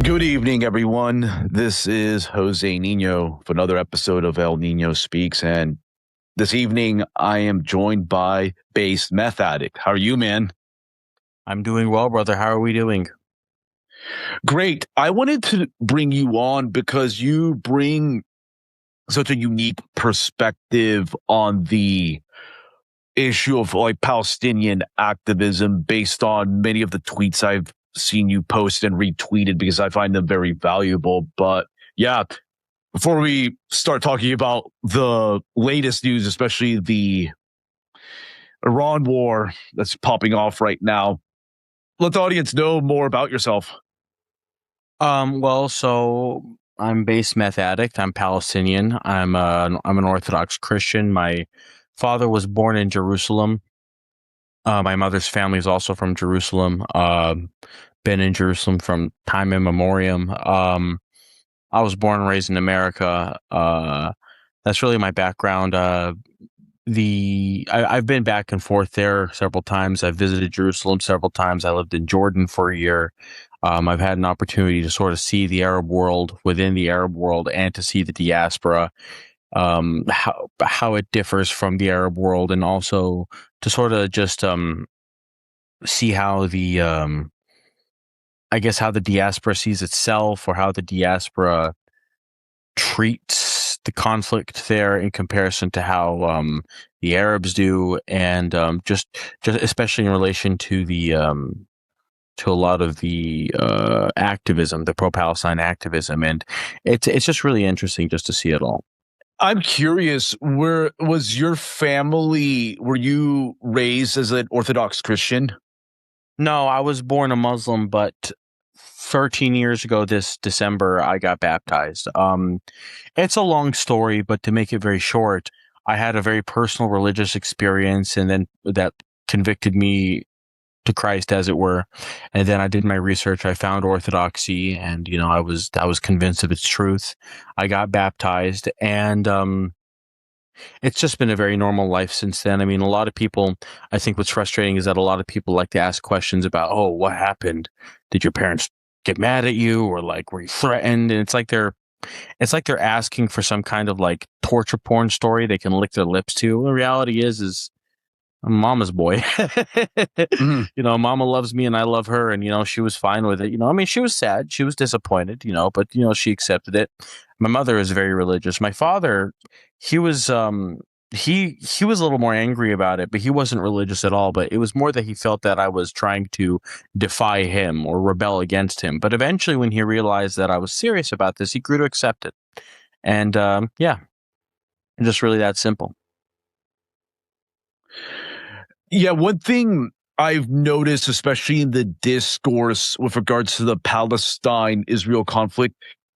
Good evening, everyone. This is Jose Niño for another episode of El Niño Speaks. And this evening, I am joined by Base Meth Addict. How are you, man? I'm doing well, brother. How are we doing? Great. I wanted to bring you on because you bring such a unique perspective on the issue of like Palestinian activism based on many of the tweets I've seen you post and retweeted because I find them very valuable. But yeah, before we start talking about the latest news, especially the Iran war that's popping off right now, let the audience know more about yourself. So I'm base meth addict. I'm Palestinian. I'm an Orthodox Christian. My father was born in Jerusalem. My mother's family is also from Jerusalem. Been in Jerusalem from time immemorial. I was born and raised in America. That's really my background. I've been back and forth there several times. I've visited Jerusalem several times. I lived in Jordan for a year. I've had an opportunity to sort of see the Arab world within the Arab world and to see the diaspora, how it differs from the Arab world, and also to sort of just see how how the diaspora sees itself, or how the diaspora treats the conflict there in comparison to how the Arabs do, and just especially in relation to a lot of the activism, the pro-Palestine activism, and it's just really interesting just to see it all. I'm curious, were you raised as an Orthodox Christian? No, I was born a Muslim, but 13 years ago this December, I got baptized. It's a long story, but to make it very short, I had a very personal religious experience, and then that convicted me to Christ, as it were. And then I did my research. I found Orthodoxy, and I was convinced of its truth. I got baptized, and it's just been a very normal life since then. I mean, a lot of people, I think what's frustrating is that a lot of people like to ask questions about, oh, what happened? Did your parents get mad at you, or like were you threatened? And it's like they're asking for some kind of like torture porn story they can lick their lips to. The reality is I'm mama's boy. Mama loves me and I love her, and she was fine with it. I mean, she was sad, she was disappointed, but she accepted it. My mother is very religious. My father, he was he was a little more angry about it, but he wasn't religious at all. But it was more that he felt that I was trying to defy him or rebel against him. But eventually, when he realized that I was serious about this, he grew to accept it. And just really that simple. Yeah, one thing I've noticed, especially in the discourse with regards to the Palestine-Israel conflict,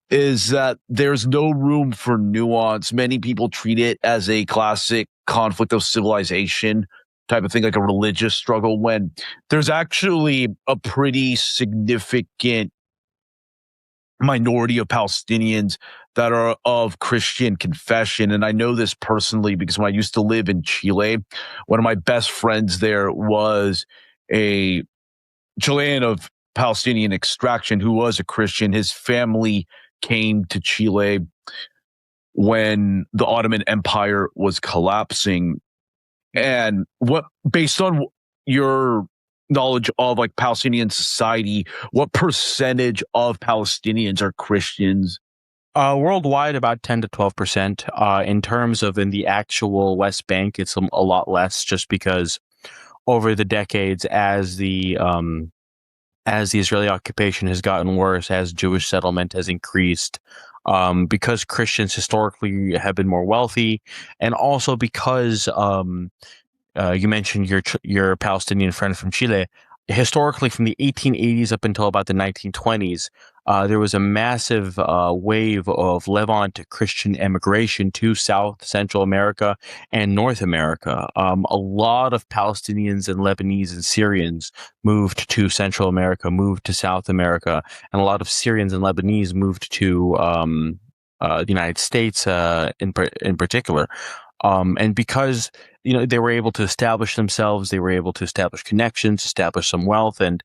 is that there's no room for nuance. Many people treat it as a classic conflict of civilization type of thing, like a religious struggle, when there's actually a pretty significant minority of Palestinians that are of Christian confession. And I know this personally because when I used to live in Chile, one of my best friends there was a Chilean of Palestinian extraction who was a Christian. His family came to Chile when the Ottoman Empire was collapsing. And based on your knowledge of like Palestinian society, what percentage of Palestinians are Christians? Worldwide, about 10 to 12%. In terms of in the actual West Bank, it's a lot less, just because over the decades, as the Israeli occupation has gotten worse, as Jewish settlement has increased, because Christians historically have been more wealthy, and also because you mentioned your Palestinian friend from Chile. Historically, from the 1880s up until about the 1920s, there was a massive wave of Levant Christian emigration to South, Central America, and North America. A lot of Palestinians and Lebanese and Syrians moved to Central America, moved to South America, and a lot of Syrians and Lebanese moved to the United States in particular. And because they were able to establish themselves, they were able to establish connections, establish some wealth, and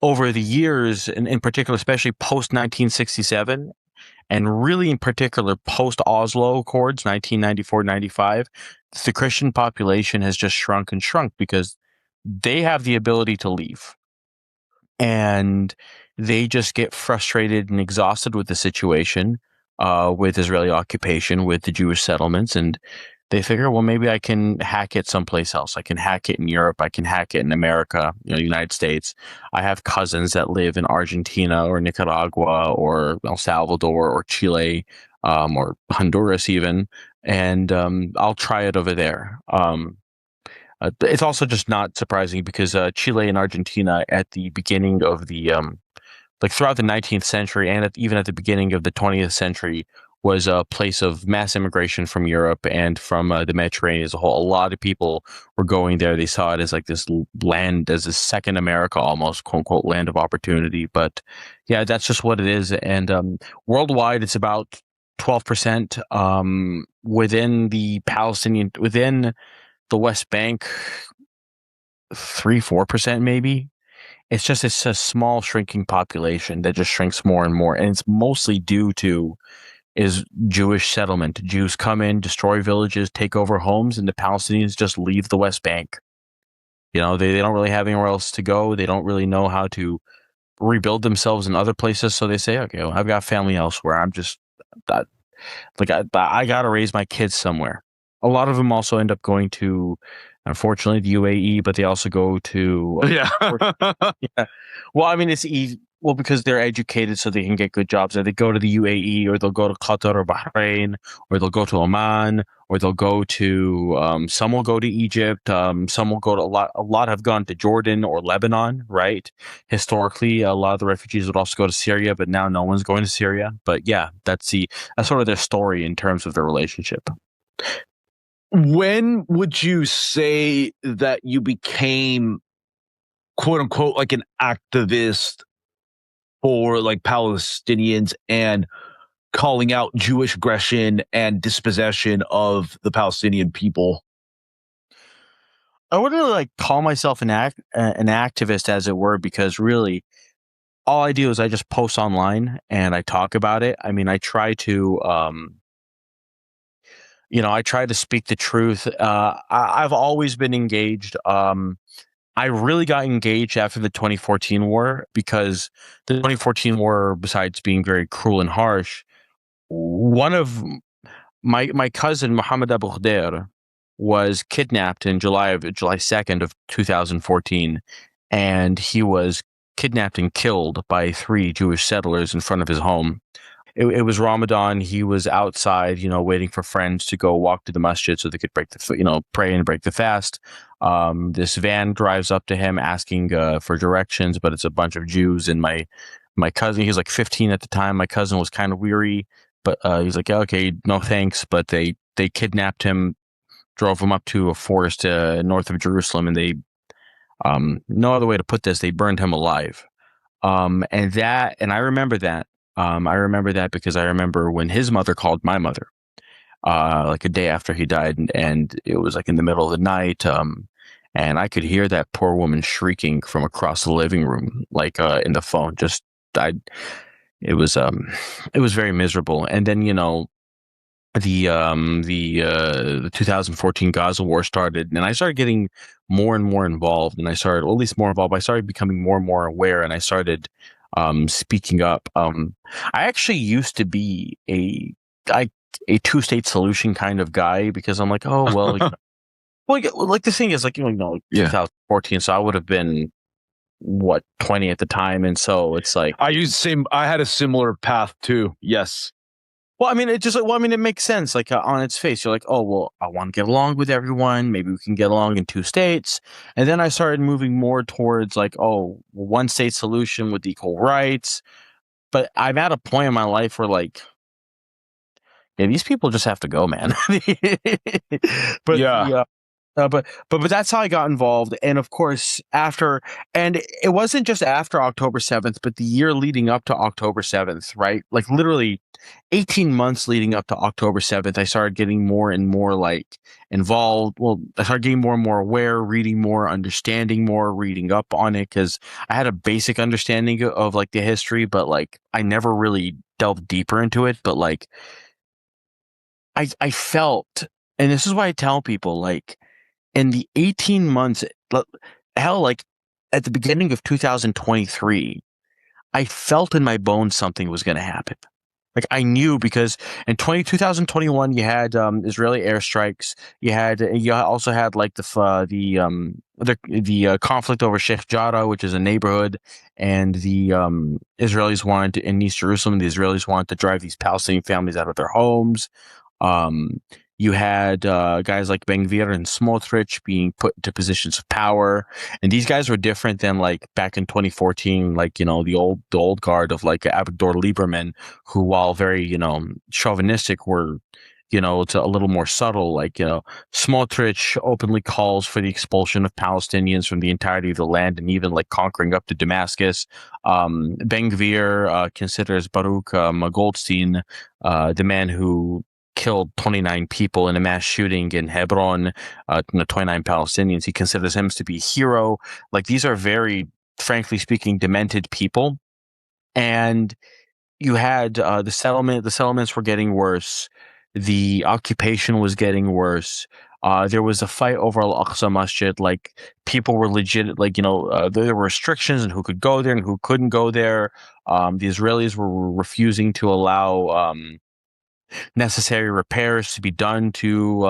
over the years, and in particular, especially post 1967, and really in particular post Oslo Accords, 1994-95, the Christian population has just shrunk and shrunk because they have the ability to leave. And they just get frustrated and exhausted with the situation, with Israeli occupation, with the Jewish settlements, and they figure, well, maybe I can hack it someplace else. I can hack it in Europe. I can hack it in America, United States. I have cousins that live in Argentina or Nicaragua or El Salvador or Chile, or Honduras even, and I'll try it over there. It's also just not surprising because Chile and Argentina at the beginning of the like throughout the 19th century and even at the beginning of the 20th century was a place of mass immigration from Europe and from the Mediterranean as a whole. A lot of people were going there. They saw it as like this land, as a second America, almost, quote unquote, land of opportunity. But yeah, that's just what it is. And worldwide, it's about 12% within the Palestinian, within the West Bank, 3-4% maybe. It's a small shrinking population that just shrinks more and more, and it's mostly due to is Jewish settlement. Jews come in, destroy villages, take over homes, and the Palestinians just leave the West Bank. They don't really have anywhere else to go. They don't really know how to rebuild themselves in other places, so they say, okay, well, I've got family elsewhere. I got to raise my kids somewhere. A lot of them also end up going to, unfortunately, the UAE, but they also go to Yeah. yeah. Well, I mean, it's easy. Well, because they're educated, so they can get good jobs. They go to the UAE, or they'll go to Qatar or Bahrain, or they'll go to Oman, or they'll go to. Some will go to Egypt. Some will go to A lot have gone to Jordan or Lebanon. Right. Historically, a lot of the refugees would also go to Syria, but now no one's going to Syria. But yeah, that's sort of their story in terms of their relationship. When would you say that you became, quote unquote, like an activist for like Palestinians and calling out Jewish aggression and dispossession of the Palestinian people? I wouldn't really call myself an activist, as it were, because really all I do is I just post online and I talk about it. I mean, I try to I try to speak the truth. I've always been engaged. I really got engaged after the 2014 war, because the 2014 war, besides being very cruel and harsh, one of my cousin Mohammed Abu Khader was kidnapped in July 2nd of 2014, and he was kidnapped and killed by 3 Jewish settlers in front of his home. It was Ramadan. He was outside, waiting for friends to go walk to the masjid so they could pray and break the fast. This van drives up to him asking for directions, but it's a bunch of Jews. And my cousin, he was like 15 at the time. My cousin was kind of weary, but he's like, yeah, okay, no thanks. But they kidnapped him, drove him up to a forest north of Jerusalem, and they, no other way to put this, they burned him alive. And I remember that. I remember that because I remember when his mother called my mother, like a day after he died, and it was like in the middle of the night. And I could hear that poor woman shrieking from across the living room, like in the phone. It was very miserable. And then the 2014 Gaza war started, and I started getting more and more involved, and I started becoming more and more aware, and I started speaking up. I actually used to be a 2-state solution kind of guy, because I'm like, oh well, like the thing is, like, 2014, so I would have been 20 at the time, and so it's like I had a similar path too. Yes. Well, I mean, it makes sense. Like on its face, you're like, oh, well, I want to get along with everyone. Maybe we can get along in 2 states. And then I started moving more towards like, oh, 1-state solution with equal rights. But I'm at a point in my life where like, yeah, these people just have to go, man. But Yeah. But that's how I got involved. And of course, and it wasn't just after October 7th, but the year leading up to October 7th, right? Like literally 18 months leading up to October 7th, I started getting more and more like involved. Well, I started getting more and more aware, reading more, understanding more, reading up on it, because I had a basic understanding of like the history, but like I never really delved deeper into it. But like I felt, and this is why I tell people, like, in the 18 months, hell, like at the beginning of 2023, I felt in my bones something was going to happen. Like I knew, because in 2021 you had Israeli airstrikes. You also had like the conflict over Sheikh Jarrah, which is a neighborhood, and the Israelis wanted to, in East Jerusalem. The Israelis wanted to drive these Palestinian families out of their homes. Um, you had guys like Ben Gvir and Smotrich being put into positions of power, and these guys were different than like back in 2014, like, you know, the old guard of like Avigdor Lieberman, who, while very, you know, chauvinistic, were, you know, it's a little more subtle. Like, you know, Smotrich openly calls for the expulsion of Palestinians from the entirety of the land, and even like conquering up to Damascus. Ben Gvir considers Baruch Goldstein, the man who killed 29 people in a mass shooting in Hebron, 29 Palestinians. He considers him to be a hero. Like, these are very, frankly speaking, demented people. And you had the settlements were getting worse. The occupation was getting worse. There was a fight over Al-Aqsa Masjid. Like, people were legit, like, you know, there were restrictions on who could go there and who couldn't go there. The Israelis were refusing to allow necessary repairs to be done to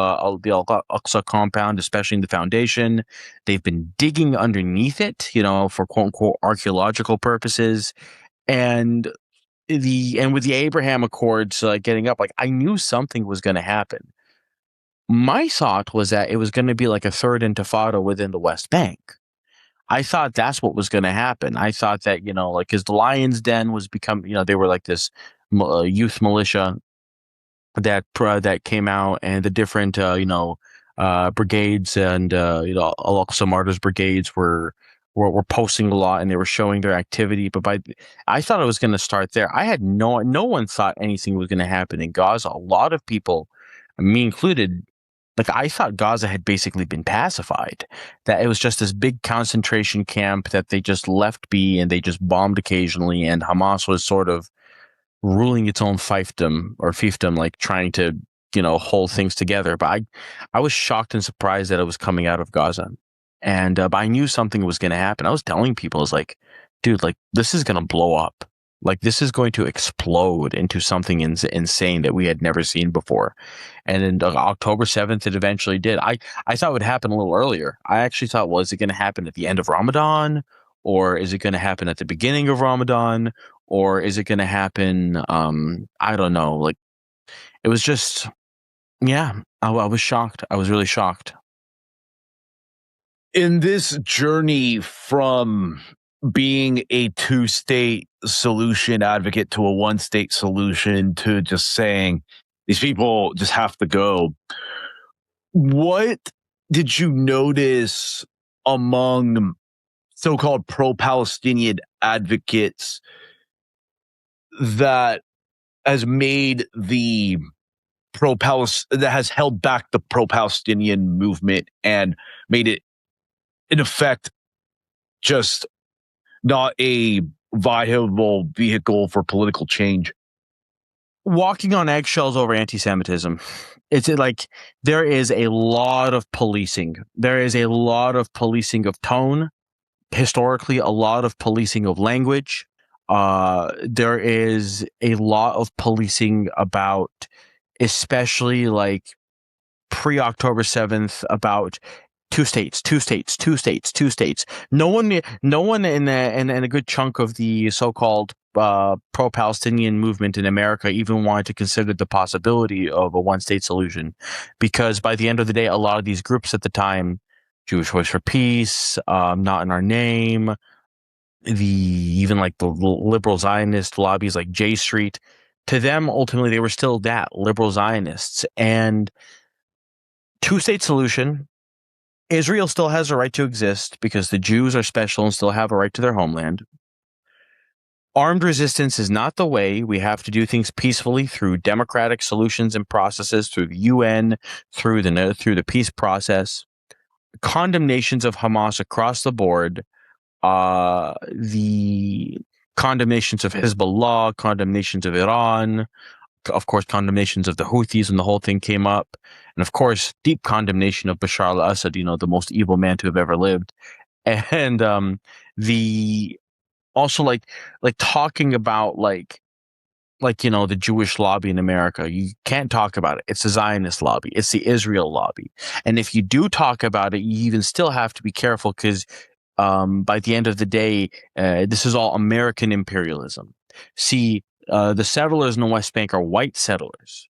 the Al-Aqsa compound, especially in the foundation. They've been digging underneath it, you know, for quote unquote archaeological purposes. And with the Abraham Accords getting up, like, I knew something was going to happen. My thought was that it was going to be like a third intifada within the West Bank. I thought that's what was going to happen. I thought that, you know, like, because the Lion's Den was becoming, you know, they were like this youth militia that came out, and the different brigades and Al-Aqsa Martyrs brigades were posting a lot, and they were showing their activity. But I thought it was going to start there. I had no one thought anything was going to happen in Gaza. A lot of people, me included, like, I thought Gaza had basically been pacified, that it was just this big concentration camp that they just left be, and they just bombed occasionally, and Hamas was sort of ruling its own fiefdom, like trying to, you know, hold things together. But I was shocked and surprised that it was coming out of Gaza. And but I knew something was going to happen. I was telling people, I was like, dude, like, this is going to blow up. Like, this is going to explode into something insane that we had never seen before. And in October 7th, it eventually did. I thought it would happen a little earlier. I actually thought, was it going to happen at the end of Ramadan? Or is it going to happen at the beginning of Ramadan? Or is it going to happen? I don't know. Like, it was just, yeah, I was shocked. I was really shocked. In this journey from being a two-state solution advocate to a one-state solution to just saying these people just have to go, what did you notice among so-called pro-Palestinian advocates that has made the that has held back the pro-Palestinian movement and made it, in effect, just not a viable vehicle for political change? Walking on eggshells over anti-Semitism. It's like, there is a lot of policing. There is a lot of policing of tone. Historically, a lot of policing of language. There is a lot of policing about, especially like pre-October 7th, about two states. No one in a good chunk of the so-called pro-Palestinian movement in America even wanted to consider the possibility of a one-state solution, because by the end of the day, a lot of these groups at the time, Jewish Voice for Peace, Not in Our Name, even like the liberal Zionist lobbies like J Street, to them, ultimately, they were still that liberal Zionists. And two-state solution Israel still has a right to exist because the Jews are special and still have a right to their homeland. Armed resistance is not the way. We have to do things peacefully through democratic solutions and processes, through the UN, through the peace process. Condemnations of Hamas across the board, the condemnations of Hezbollah, condemnations of Iran, of course, condemnations of the Houthis when the whole thing came up, and of course, deep condemnation of Bashar al-Assad, the most evil man to have ever lived, and the also like talking about the Jewish lobby in America. You can't talk about it. It's the Zionist lobby. It's the Israel lobby. And if you do talk about it, you even still have to be careful because by the end of the day, this is all American imperialism. See, the settlers in the West Bank are white settlers.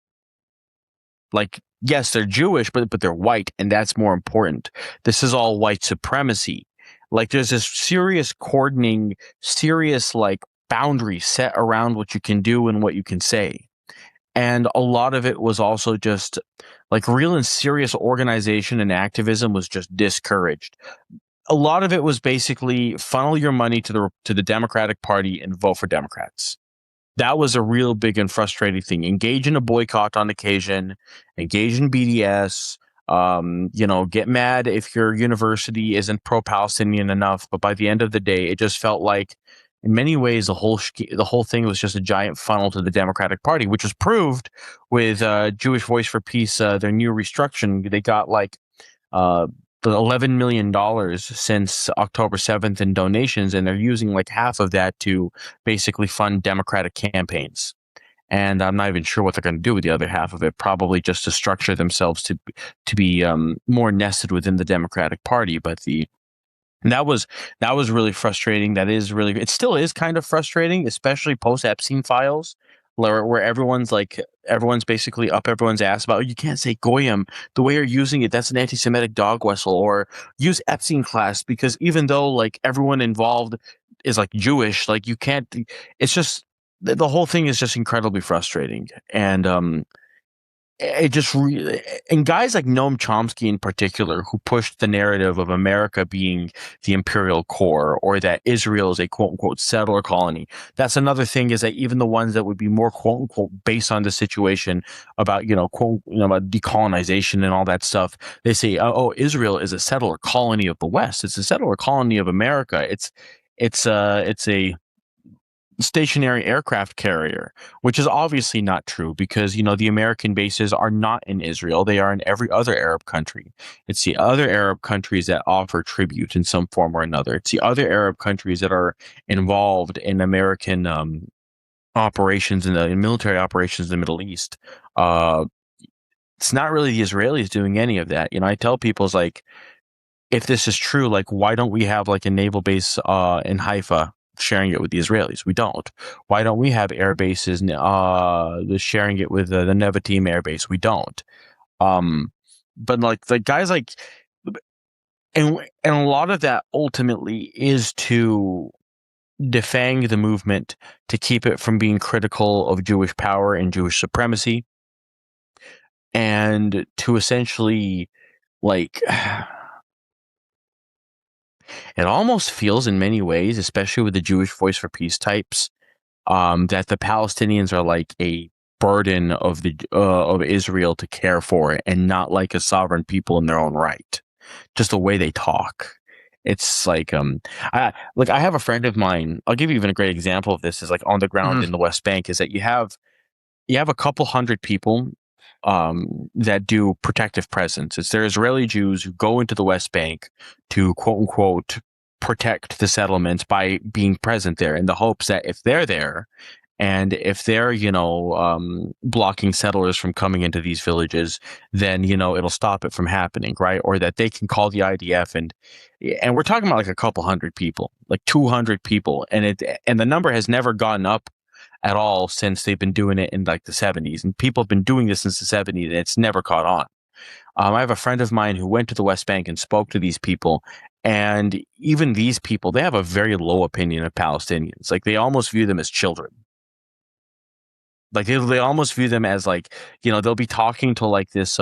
Like, yes, they're Jewish, but they're white, and that's more important. This is all white supremacy. Like, there's this serious cordoning, serious boundary set around what you can do and what you can say. And a lot of it was also just real and serious organization and activism was just discouraged. A lot of it was basically funnel your money to the Democratic Party and vote for Democrats. That was a real big and frustrating thing. Engage in a boycott on occasion, engage in BDS, get mad if your university isn't pro-Palestinian enough. But by the end of the day, it just felt like, in many ways, the whole thing was just a giant funnel to the Democratic Party, which was proved with Jewish Voice for Peace, their new restructuring. They got $11 million since October 7th in donations, and they're using half of that to basically fund Democratic campaigns. And I'm not even sure what they're going to do with the other half of it, probably just to structure themselves to be more nested within the Democratic Party. But that was really frustrating. It still is kind of frustrating, especially post Epstein files, where everyone's basically up everyone's ass about, oh, you can't say goyim, the way you're using it, that's an anti-Semitic dog whistle, or use Epstein class, because even though everyone involved is Jewish, you can't. It's just the whole thing is just incredibly frustrating, and it just and guys like Noam Chomsky in particular, who pushed the narrative of America being the imperial core, or that Israel is a quote unquote settler colony. That's another thing, is that even the ones that would be more quote unquote based on the situation about about decolonization and all that stuff, they say, oh, Israel is a settler colony of the West. It's a settler colony of America. It's a stationary aircraft carrier, which is obviously not true, because the American bases are not in Israel. They are in every other Arab country. It's the other Arab countries that offer tribute in some form or another. It's the other Arab countries that are involved in American operations in military operations in the Middle East. It's not really the Israelis doing any of that. I tell people, it's if this is true, why don't we have a naval base in Haifa sharing it with the Israelis? We don't. Why don't we have air bases sharing it with the Nevatim air base? We don't. But the guys and a lot of that ultimately is to defang the movement, to keep it from being critical of Jewish power and Jewish supremacy, and to essentially it almost feels in many ways, especially with the Jewish Voice for Peace types, that the Palestinians are a burden of Israel to care for, and not a sovereign people in their own right. Just the way they talk. It's I have a friend of mine. I'll give you even a great example of this. Is on the ground in the West Bank. Is that you have a couple hundred people that do protective presence. It's their Israeli Jews who go into the West Bank to quote unquote protect the settlements by being present there, in the hopes that if they're there, and if they're blocking settlers from coming into these villages, then it'll stop it from happening, right? Or that they can call the IDF, and we're talking about a couple hundred people, 200 people, and the number has never gone up at all since they've been doing it in the 70s, and people have been doing this since the 70s, and it's never caught on. I have a friend of mine who went to the West Bank and spoke to these people, and even these people, they have a very low opinion of Palestinians. They almost view them as children. They almost view them as they'll be talking to this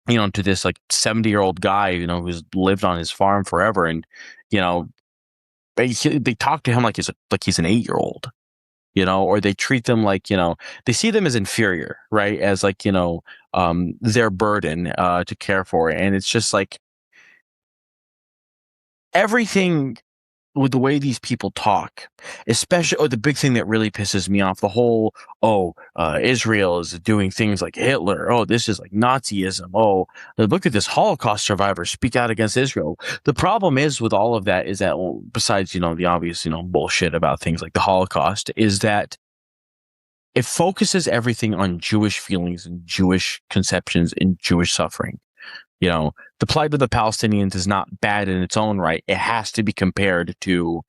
to this like 70-year-old guy, who's lived on his farm forever, and they talk to him like he's an 8-year-old, or they treat them like, they see them as inferior, right? As like, their burden to care for. And it's just like everything with the way these people talk, especially, the big thing that really pisses me off, the whole, Israel is doing things like Hitler. Oh, this is like Nazism. Oh, look at this Holocaust survivor speak out against Israel. The problem is with all of that is that, well, besides, the obvious, bullshit about things like the Holocaust, is that it focuses everything on Jewish feelings and Jewish conceptions and Jewish suffering. The plight of the Palestinians is not bad in its own right. It has to be compared to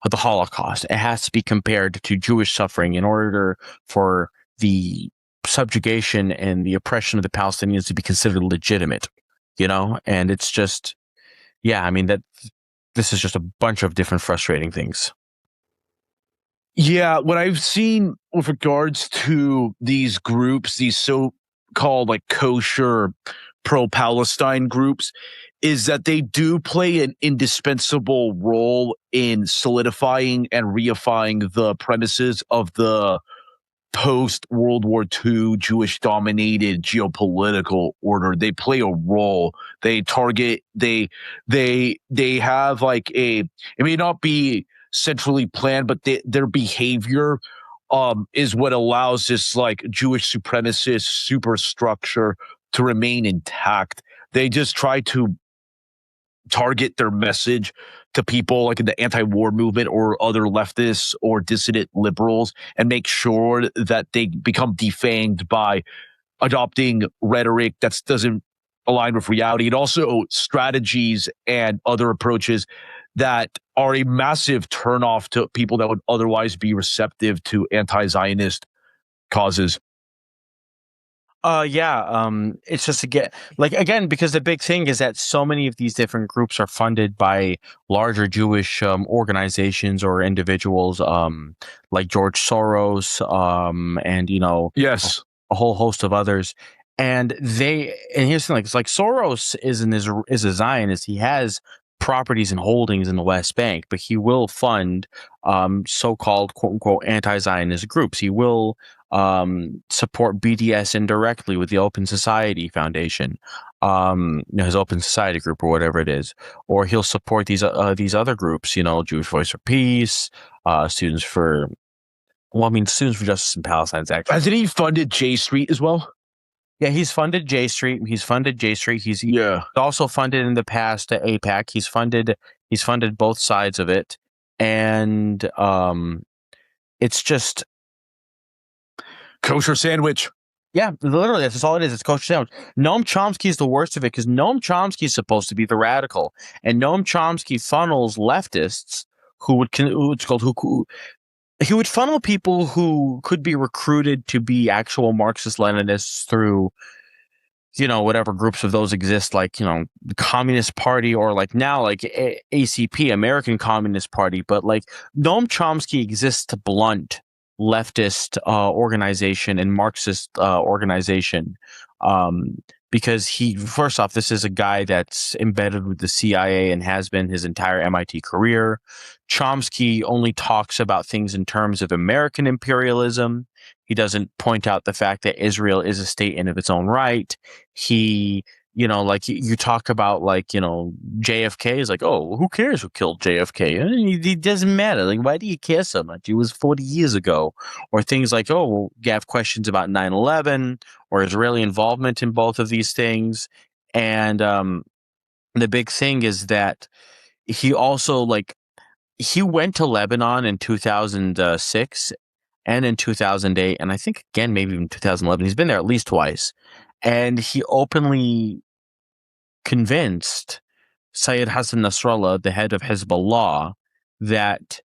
the Holocaust. It has to be compared to Jewish suffering in order for the subjugation and the oppression of the Palestinians to be considered legitimate, and it's just, this is just a bunch of different frustrating things. Yeah, what I've seen with regards to these groups, these so-called like kosher pro-Palestine groups, is that they do play an indispensable role in solidifying and reifying the premises of the post-World War II Jewish-dominated geopolitical order. They play a role. They target. They have like it may not be centrally planned, but their behavior is what allows this like Jewish supremacist superstructure to remain intact. They just try to target their message to people like in the anti-war movement or other leftists or dissident liberals and make sure that they become defanged by adopting rhetoric that doesn't align with reality, and also strategies and other approaches that are a massive turnoff to people that would otherwise be receptive to anti-Zionist causes. It's just again, because the big thing is that so many of these different groups are funded by larger Jewish organizations or individuals, like George Soros, and Yes. a whole host of others. And here's the thing, it's like Soros is a Zionist. He has properties and holdings in the West Bank, but he will fund so-called quote unquote anti-Zionist groups. He will support BDS indirectly with the Open Society Foundation, his Open Society group or whatever it is, or he'll support these other groups, Jewish Voice for Peace, Students for Justice in Palestine. Actually, Hasn't he funded J Street as well? Yeah, he's funded J Street. He's also funded in the past AIPAC. He's funded both sides of it, and it's just kosher sandwich. Yeah, literally, that's all it is. It's kosher sandwich. Noam Chomsky is the worst of it because Noam Chomsky is supposed to be the radical, and Noam Chomsky funnels leftists he would funnel people who could be recruited to be actual Marxist-Leninists through, whatever groups of those exist, like, the Communist Party or like now like ACP, American Communist Party. But like Noam Chomsky exists to blunt leftist organization and Marxist organization. Because first off, this is a guy that's embedded with the CIA and has been his entire MIT career. Chomsky only talks about things in terms of American imperialism. He doesn't point out the fact that Israel is a state in of its own right. He, like you talk about like, JFK is like, oh, who cares who killed JFK? It doesn't matter. Like, why do you care so much? It was 40 years ago. Or things like, oh, well, you have questions about 9/11 or Israeli involvement in both of these things. And the big thing is that he also he went to Lebanon in 2006 and in 2008, and I think again maybe even 2011. He's been there at least twice, and he openly convinced Syed Hassan Nasrallah, the head of Hezbollah, that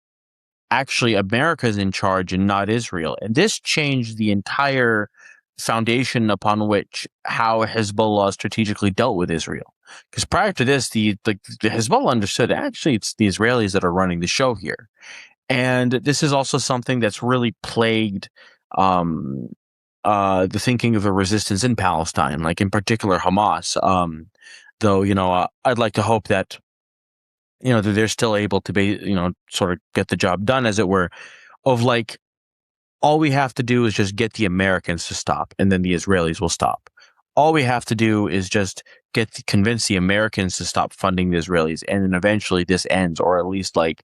actually America is in charge and not Israel. And this changed the entire foundation upon which how Hezbollah strategically dealt with Israel. Because prior to this, the Hezbollah understood actually it's the Israelis that are running the show here. And this is also something that's really plagued the thinking of the resistance in Palestine, like in particular Hamas. Though, I'd like to hope that, that they're still able to be, sort of get the job done, as it were, of like, all we have to do is just get the Americans to stop, and then the Israelis will stop. All we have to do is just convince the Americans to stop funding the Israelis, and then eventually this ends, or at least the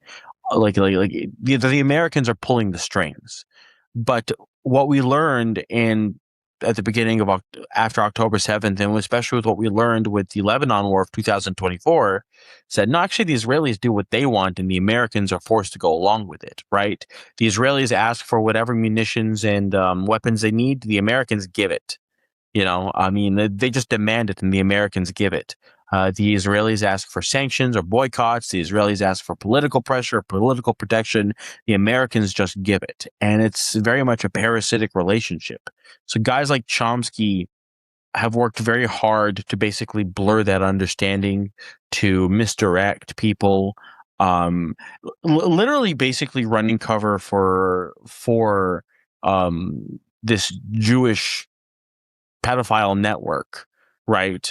Americans are pulling the strings. But what we learned at the beginning of after October 7th, and especially with what we learned with the Lebanon War of 2024, said, no, actually the Israelis do what they want and the Americans are forced to go along with it, right? The Israelis ask for whatever munitions and weapons they need. The Americans give it. They just demand it and the Americans give it. The Israelis ask for sanctions or boycotts. The Israelis ask for political pressure, political protection. The Americans just give it. And it's very much a parasitic relationship. So guys like Chomsky have worked very hard to basically blur that understanding, to misdirect people, literally basically running cover for this Jewish pedophile network, right?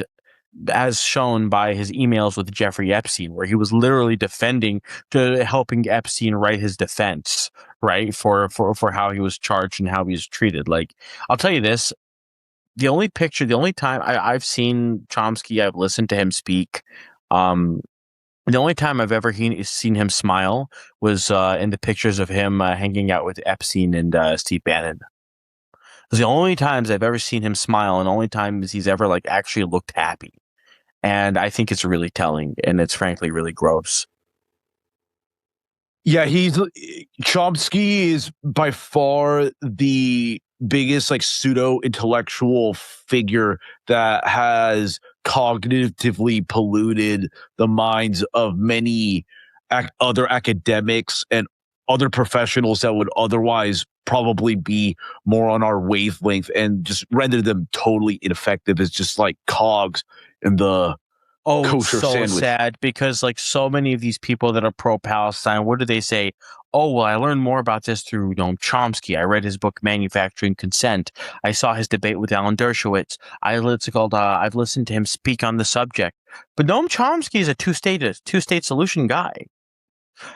As shown by his emails with Jeffrey Epstein, where he was literally helping Epstein write his defense, right? For how he was charged and how he was treated. Like, I'll tell you this, the only time I've seen Chomsky, I've listened to him speak, the only time I've ever seen him smile was in the pictures of him hanging out with Epstein and Steve Bannon. It's the only times I've ever seen him smile, and the only times he's ever like actually looked happy. And I think it's really telling, and it's frankly really gross. Yeah, Chomsky is by far the biggest like pseudo intellectual figure that has cognitively polluted the minds of many other academics and other professionals that would otherwise probably be more on our wavelength, and just render them totally ineffective as just like cogs in the kosher so sandwich. Sad, because like so many of these people that are pro-Palestine, what do they say? Oh, well, I learned more about this through Noam Chomsky. I read his book Manufacturing Consent. I saw his debate with Alan Dershowitz. I've listened to him speak on the subject. But Noam Chomsky is a two-state solution guy.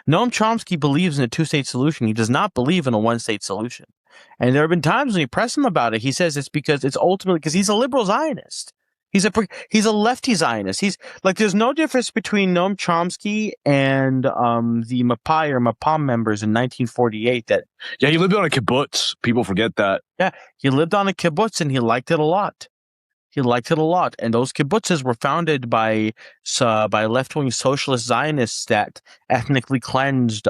Noam Chomsky believes in a two-state solution. He does not believe in a one-state solution. And there have been times when you press him about it, he says it's ultimately because he's a liberal Zionist. He's a lefty Zionist. He's like, there's no difference between Noam Chomsky and the Mapai or Mapam members in 1948. Yeah, he lived on a kibbutz. People forget that. Yeah, he lived on a kibbutz and he liked it a lot. And those kibbutzes were founded by left-wing socialist Zionists that ethnically cleansed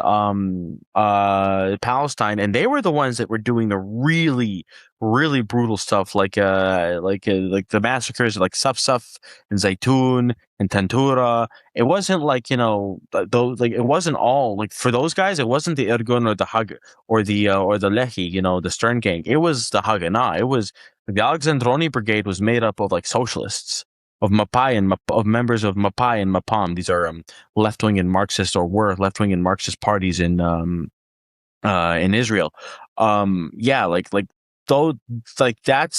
Palestine, and they were the ones that were doing the really, really brutal stuff, like the massacres, like Saf and Zaytun and Tantura. It wasn't like it wasn't all like for those guys. It wasn't the Irgun or the Hag or the Lehi, the Stern Gang. It was the Haganah. It was the Alexandroni Brigade was made up of like socialists, of Mapai and of members of Mapai and Mapam. These are left-wing and Marxist, or were left-wing and Marxist parties in Israel. That's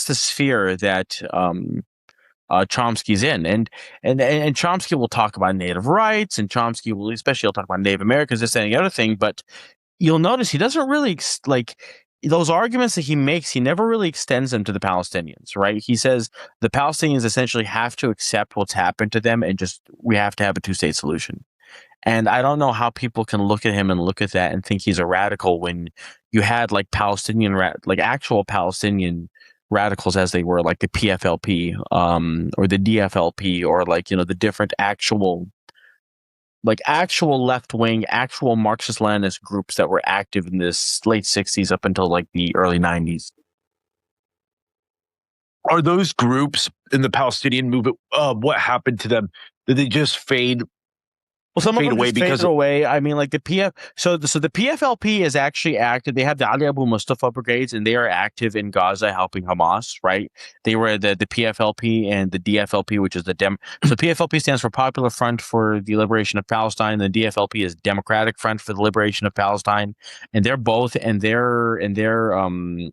the sphere that Chomsky's in, and Chomsky will talk about native rights, and Chomsky will especially talk about Native Americans, this and the other thing. But you'll notice he doesn't really those arguments that he makes, he never really extends them to the Palestinians, right? He says the Palestinians essentially have to accept what's happened to them, and we have to have a two-state solution. And I don't know how people can look at him and look at that and think he's a radical when you had like actual Palestinian radicals, as they were, like the PFLP or the DFLP, or the different actual left-wing, actual Marxist-Leninist groups that were active in this late 60s up until like the early 90s. Are those groups in the Palestinian movement, what happened to them? Did they just fade Well, some of fade them away just faded because away. I mean, like the PF. So the PFLP is actually active. They have the Ali Abu Mustafa brigades, and they are active in Gaza helping Hamas. Right? They were the PFLP and the DFLP, which is the Dem. So PFLP stands for Popular Front for the Liberation of Palestine. The DFLP is Democratic Front for the Liberation of Palestine, and they're both and their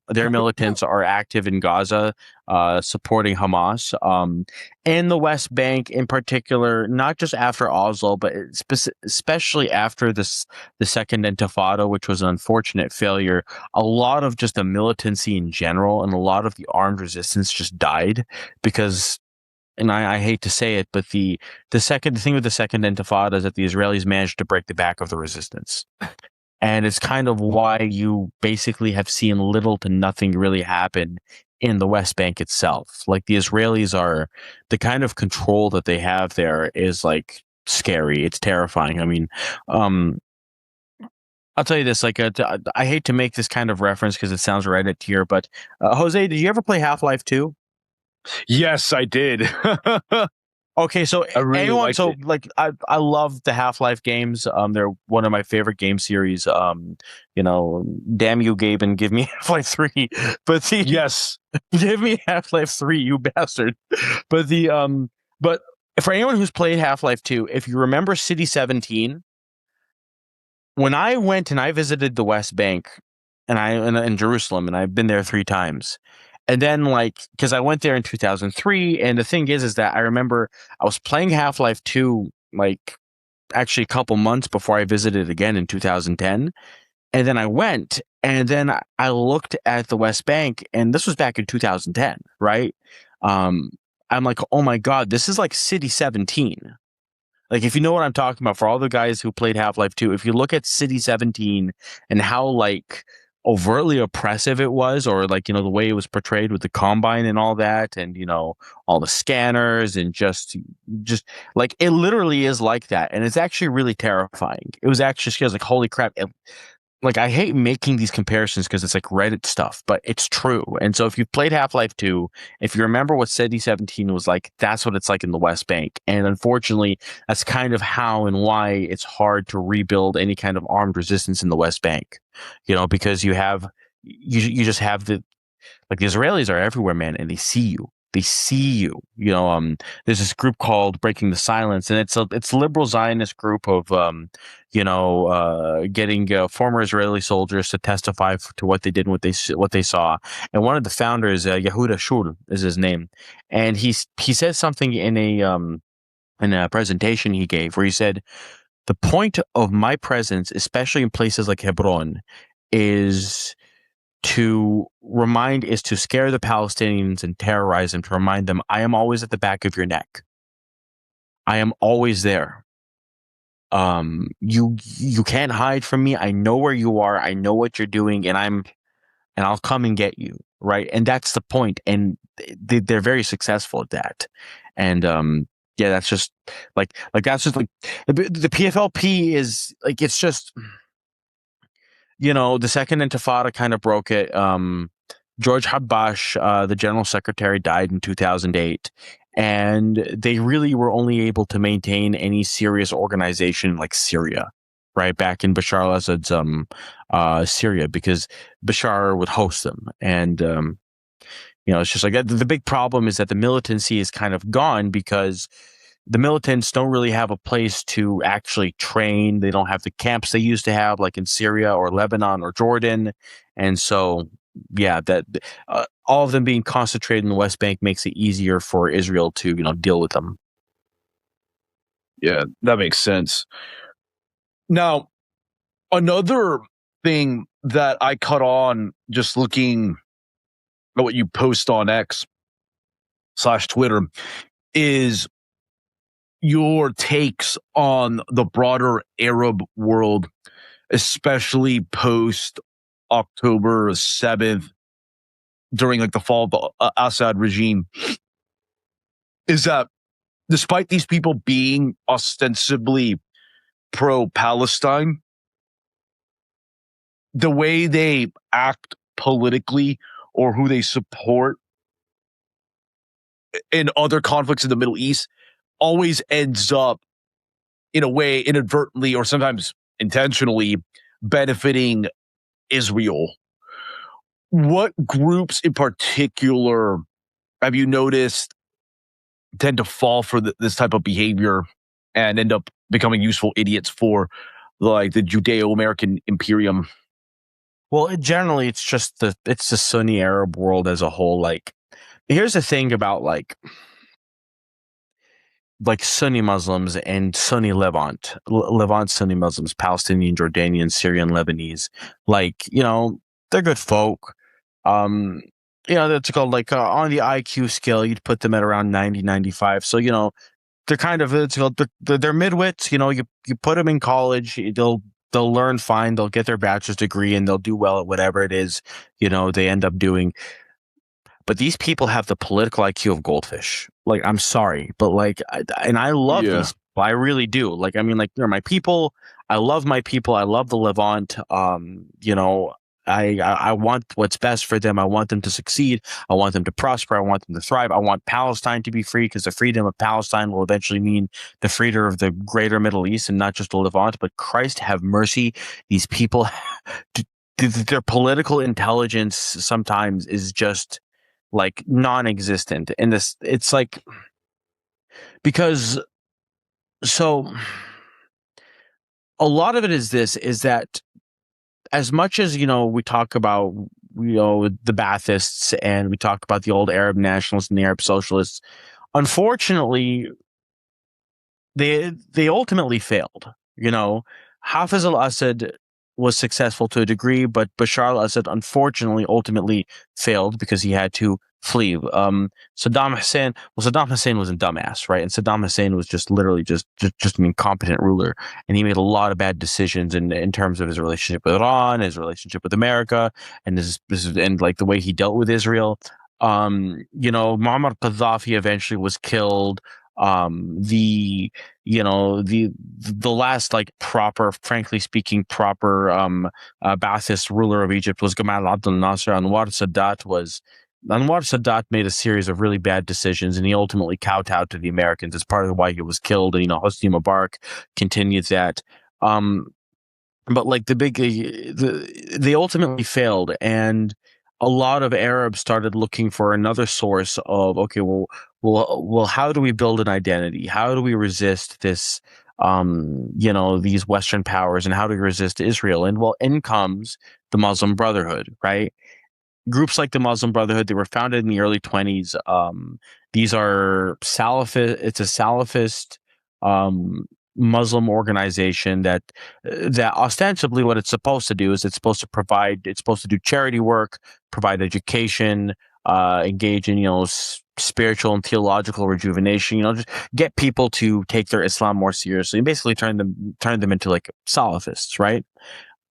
militants are active in Gaza, supporting Hamas. In the West Bank, in particular, not just after Oslo, but especially after the Second Intifada, which was an unfortunate failure, a lot of just the militancy in general and a lot of the armed resistance just died because. And I hate to say it, but the thing with the Second Intifada is that the Israelis managed to break the back of the resistance. And it's kind of why you basically have seen little to nothing really happen in the West Bank itself. Like the Israelis are the kind of control that they have there is like scary. It's terrifying. I mean, I'll tell you this, like, I hate to make this kind of reference because it sounds right at tier, but Jose, did you ever play Half-Life 2? yes, I did. Okay, so I really anyone, liked so it. like I love the Half-Life games. They're one of my favorite game series. Damn you, Gabe, and give me Half-Life 3. But Yes. give me Half-Life 3, you bastard. But but for anyone who's played Half-Life 2, if you remember City 17, when I went and I visited the West Bank and in Jerusalem, and I've been there 3 times. And then because I went there in 2003, and the thing is that I remember I was playing Half-Life 2 actually a couple months before I visited again in 2010. And then I went and then I looked at the West Bank, and this was back in 2010, right? I'm like, oh my God, this is like City 17. Like, if you know what I'm talking about, for all the guys who played Half-Life 2, if you look at City 17 and how overtly oppressive it was, or the way it was portrayed with the Combine and all that, and all the scanners, and just like it literally is like that, and it's actually really terrifying. It was actually, I was like, holy crap. I hate making these comparisons because it's like Reddit stuff, but it's true. And so if you've played Half-Life 2, if you remember what City 17 was like, that's what it's like in the West Bank. And unfortunately, that's kind of how and why it's hard to rebuild any kind of armed resistance in the West Bank. Because you just have the Israelis are everywhere, man, and they see you. They see you. There's this group called Breaking the Silence, and it's a liberal Zionist group of getting former Israeli soldiers to testify to what they did and what they saw. And one of the founders, Yehuda Shul, is his name, and he said something in a presentation he gave where he said, the point of my presence, especially in places like Hebron, is to scare the Palestinians and terrorize them, to remind them, I am always at the back of your neck. I am always there. You can't hide from me. I know where you are. I know what you're doing, and I'll come and get you. Right. And that's the point. And they're very successful at that. And, yeah, that's just that's just the PFLP is it's just, the Second Intifada kind of broke it. George Habash, the general secretary, died in 2008, and they really were only able to maintain any serious organization like Syria, right, back in Bashar al-Assad's Syria, because Bashar would host them. And it's just like the big problem is that the militancy is kind of gone because the militants don't really have a place to actually train. They don't have the camps they used to have, like in Syria or Lebanon or Jordan. And so, yeah, that all of them being concentrated in the West Bank makes it easier for Israel to, deal with them. Yeah, that makes sense. Now, another thing that I caught on just looking at what you post on X/Twitter is your takes on the broader Arab world, especially post October 7th, during the fall of the Assad regime, is that despite these people being ostensibly pro-Palestine, the way they act politically or who they support in other conflicts in the Middle East always ends up in a way, inadvertently or sometimes intentionally benefiting Israel. What groups in particular have you noticed tend to fall for this type of behavior and end up becoming useful idiots for like the Judeo-American imperium? Well, generally, it's just the Sunni Arab world as a whole. Like, here's the thing about like Sunni Muslims and Sunni Levant Sunni Muslims, Palestinian, Jordanian, Syrian, Lebanese. Like, they're good folk. That's called like on the IQ scale, you'd put them at around 90, 95. So, they're kind of they're midwits. You put them in college, they'll learn fine, they'll get their bachelor's degree, and they'll do well at whatever it is they end up doing. But these people have the political IQ of goldfish. Like, I'm sorry, but like, I love these people. I really do. Like, I mean, like, they're my people. I love my people. I love the Levant. I want what's best for them. I want them to succeed. I want them to prosper. I want them to thrive. I want Palestine to be free, because the freedom of Palestine will eventually mean the freedom of the greater Middle East and not just the Levant. But Christ have mercy. These people, their political intelligence sometimes is just like non-existent. And it's like, because so a lot of it is that as much as we talk about the Baathists, and we talk about the old Arab nationalists and the Arab socialists, unfortunately they ultimately failed. Hafiz al-Assad was successful to a degree, but Bashar al-Assad unfortunately ultimately failed because he had to flee. Saddam Hussein was a dumbass, right? And Saddam Hussein was just literally just an incompetent ruler, and he made a lot of bad decisions in terms of his relationship with Iran, his relationship with America, and and like the way he dealt with Israel. Muammar Gaddafi eventually was killed. The last, like, proper, frankly speaking, proper Ba'athist ruler of Egypt was Gamal Abdel Nasser. Anwar Sadat made a series of really bad decisions, and he ultimately kowtowed to the Americans. As part of why he was killed. And Hosni Mubarak continued that. But like they ultimately failed, and a lot of Arabs started looking for another source of, okay, well, how do we build an identity? How do we resist this, these Western powers, and how do we resist Israel? And in comes the Muslim Brotherhood, right? Groups like the Muslim Brotherhood, they were founded in the early 20s. These are Salafist. It's a Salafist Muslim organization that ostensibly what it's supposed to do is it's supposed to do charity work, provide education, engage in spiritual and theological rejuvenation. Just get people to take their Islam more seriously, and basically turn them into like Salafists, right?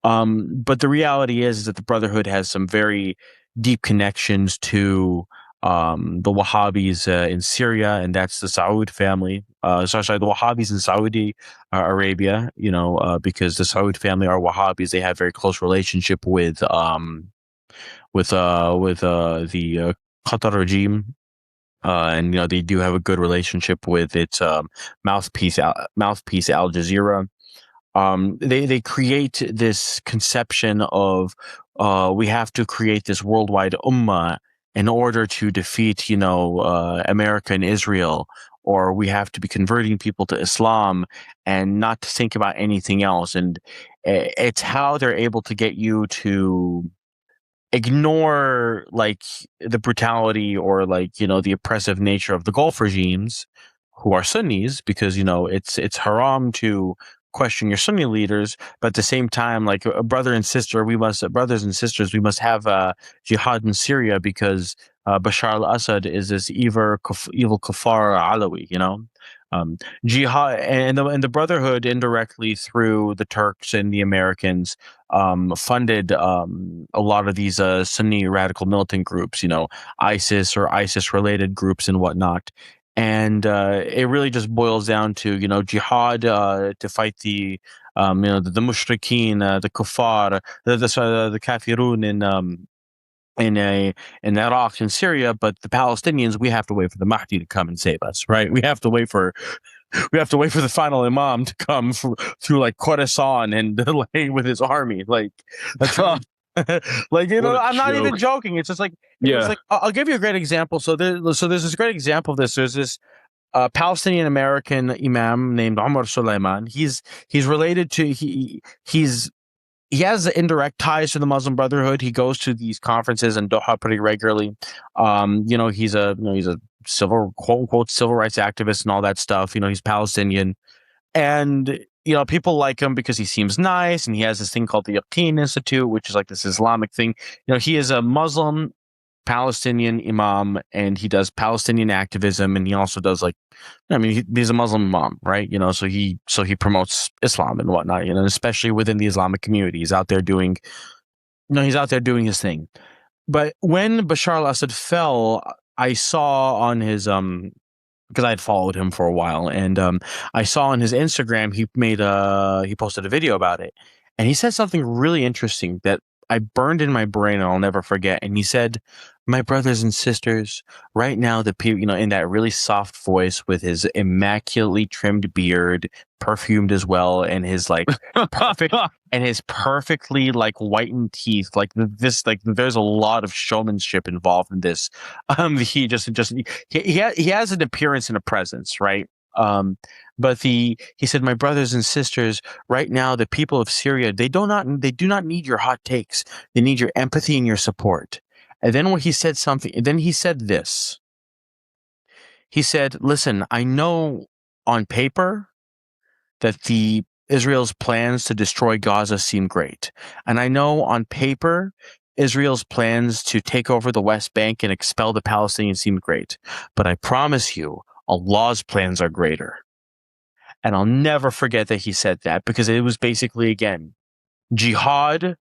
But the reality is that the Brotherhood has some very deep connections to the Wahhabis in Syria, and that's the Saud family. The Wahhabis in Saudi Arabia, because the Saud family are Wahhabis. They have very close relationship with the Qatar regime. And they do have a good relationship with its mouthpiece Al Jazeera. They create this conception of we have to create this worldwide ummah in order to defeat America and Israel, or we have to be converting people to Islam and not to think about anything else. And it's how they're able to get you to ignore like the brutality or like the oppressive nature of the Gulf regimes, who are Sunnis, because it's haram to question your Sunni leaders, but at the same time, like brothers and sisters, we must have jihad in Syria, because Bashar al-Assad is this evil kafar Alawi, jihad, and the Brotherhood indirectly through the Turks and the Americans funded a lot of these Sunni radical militant groups, ISIS or ISIS related groups and whatnot. And it really just boils down to jihad to fight the mushrikeen, the kuffar, the kafirun in Iraq and Syria. But the Palestinians, we have to wait for the Mahdi to come and save us, right? We have to wait for we have to wait for the final imam to come through like Khorasan and lay with his army. Like, that's like, you know, I'm not even joking. It's just like, it's like, I'll give you a great example. So there's this great example of this. There's this Palestinian American imam named Omar Suleiman. He's related to he has indirect ties to the Muslim Brotherhood. He goes to these conferences in Doha pretty regularly. You know, he's a quote unquote civil rights activist and all that stuff. You know, he's Palestinian, and you know, people like him because he seems nice, and he has this thing called the Yaqeen Institute, which is like this Islamic thing. You know, he is a Muslim Palestinian imam, and he does Palestinian activism, and he also does like, I mean, he's a Muslim imam, right? You know, so he promotes Islam and whatnot, you know, especially within the Islamic community. He's out there doing his thing. But when Bashar al-Assad fell, I saw on his because I had followed him for a while, and I saw on his Instagram he posted a video about it, and he said something really interesting that I burned in my brain and I'll never forget. And he said, "My brothers and sisters, right now the people," you know, in that really soft voice with his immaculately trimmed beard, perfumed as well, and his like perfect and his perfectly like whitened teeth, like this, like there's a lot of showmanship involved in this. He has an appearance and a presence, right? But he said, "My brothers and sisters, right now the people of Syria, they do not need your hot takes. They need your empathy and your support." And then when he said something, and then he said this. He said, "Listen, I know on paper that Israel's plans to destroy Gaza seem great. And I know on paper Israel's plans to take over the West Bank and expel the Palestinians seem great. But I promise you, Allah's plans are greater." And I'll never forget that he said that, because it was basically, again, jihad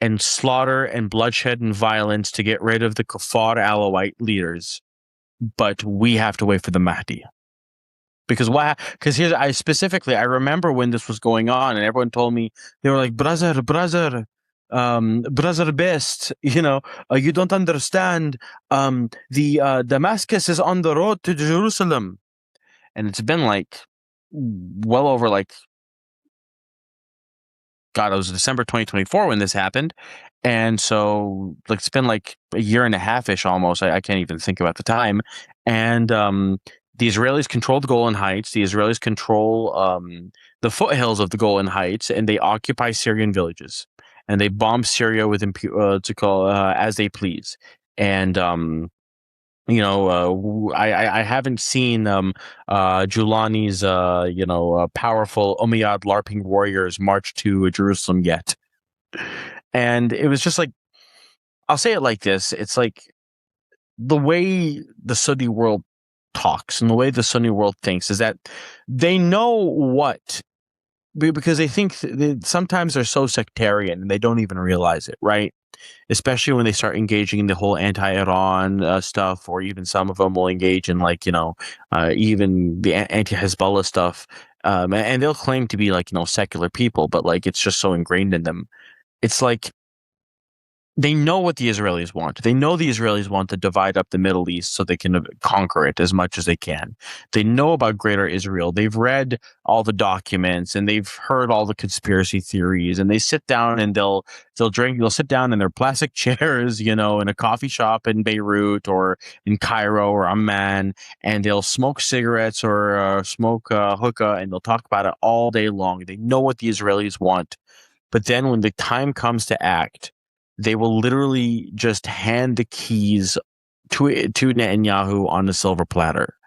and slaughter and bloodshed and violence to get rid of the Kuffar Alawite leaders. But we have to wait for the Mahdi. Because I remember when this was going on, and everyone told me, they were like, brother, best, you know, you don't understand. The Damascus is on the road to Jerusalem. And it's been like well over like, God, it was December 2024 when this happened. And so like it's been like a year and a half-ish almost. I can't even think about the time. And the Israelis control the Golan Heights. The Israelis control the foothills of the Golan Heights, and they occupy Syrian villages. And they bomb Syria with as they please. And you know, I haven't seen Julani's powerful Umayyad LARPing warriors march to Jerusalem yet. And it was just like, I'll say it like this: it's like the way the Sunni world talks and the way the Sunni world thinks is that they know what, because they think sometimes they're so sectarian and they don't even realize it, right? Especially when they start engaging in the whole anti-Iran stuff, or even some of them will engage in like, you know, even the anti-Hezbollah stuff. And they'll claim to be like, you know, secular people, but like it's just so ingrained in them. It's like they know what the Israelis want. They know the Israelis want to divide up the Middle East so they can conquer it as much as they can. They know about Greater Israel. They've read all the documents and they've heard all the conspiracy theories, and they sit down and they'll sit down in their plastic chairs, you know, in a coffee shop in Beirut or in Cairo or Amman, and they'll smoke cigarettes or smoke hookah, and they'll talk about it all day long. They know what the Israelis want. But then when the time comes to act, they will literally just hand the keys to Netanyahu on a silver platter.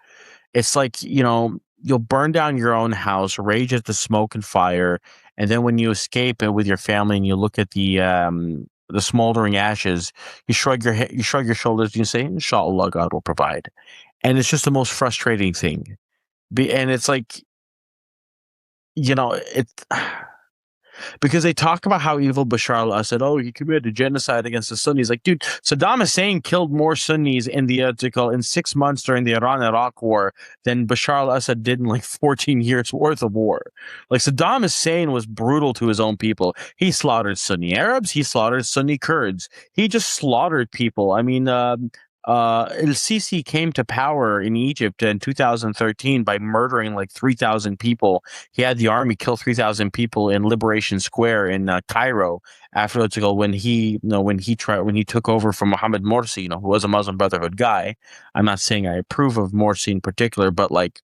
It's like, you know, you'll burn down your own house, rage at the smoke and fire, and then when you escape it with your family and you look at the smoldering ashes, you shrug your shoulders and you say, "Inshallah, God will provide." And it's just the most frustrating thing. And it's like, you know, because they talk about how evil Bashar al-Assad, he committed a genocide against the Sunnis. Like, dude, Saddam Hussein killed more Sunnis in 6 months during the Iran-Iraq war than Bashar al-Assad did in like 14 years worth of war. Like, Saddam Hussein was brutal to his own people. He slaughtered Sunni Arabs. He slaughtered Sunni Kurds. He just slaughtered people. I mean, El-Sisi came to power in Egypt in 2013 by murdering like 3,000 people. He had the army kill 3,000 people in Liberation Square in Cairo after when he took over from Mohammed Morsi, who was a Muslim Brotherhood guy. I'm not saying I approve of Morsi in particular, but like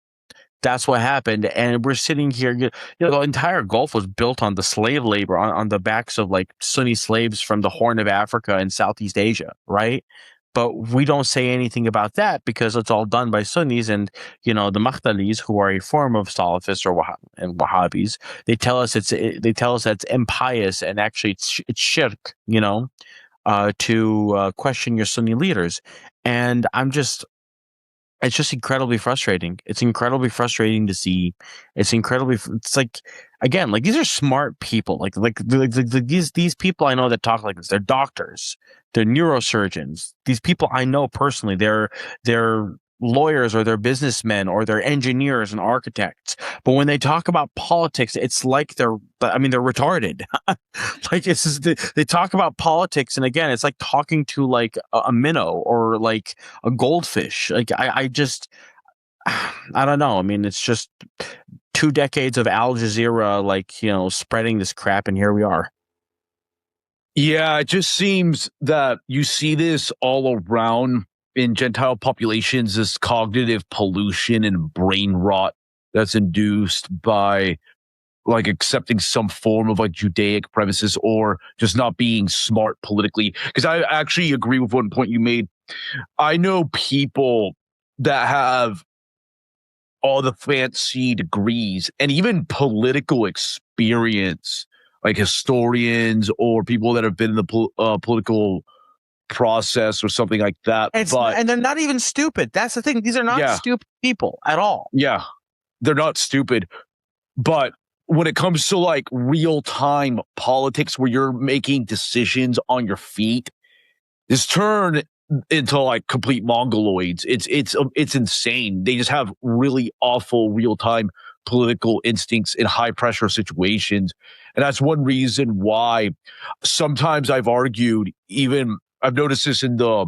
that's what happened. And we're sitting here, the entire Gulf was built on the slave labor, on the backs of like Sunni slaves from the Horn of Africa and Southeast Asia, right? But we don't say anything about that because it's all done by Sunnis and, the Mahdalis, who are a form of Salafists or Wahhabis. They tell us that's impious and actually it's shirk, to question your Sunni leaders. And it's just incredibly frustrating. It's incredibly frustrating to see. It's like, again, like these are smart people. Like these people I know that talk like this. They're doctors. They're neurosurgeons. These people I know personally. They're lawyers or they're businessmen or they're engineers and architects. But when they talk about politics, it's like they're retarded. Like it's just, they talk about politics, and again, it's like talking to like a minnow or like a goldfish. Like I just I don't know. I mean, it's just 2 decades of Al Jazeera, like spreading this crap, and here we are. Yeah, it just seems that you see this all around in Gentile populations, this cognitive pollution and brain rot that's induced by like accepting some form of like Judaic premises or just not being smart politically. Because I actually agree with one point you made. I know people that have all the fancy degrees and even political experience, like historians or people that have been in the political process or something like that. And they're not even stupid. That's the thing. These are not stupid people at all. Yeah, they're not stupid. But when it comes to like real time politics where you're making decisions on your feet, this turn into like complete mongoloids. It's insane. They just have really awful real time political instincts in high pressure situations. And that's one reason why sometimes I've argued, even I've noticed this in the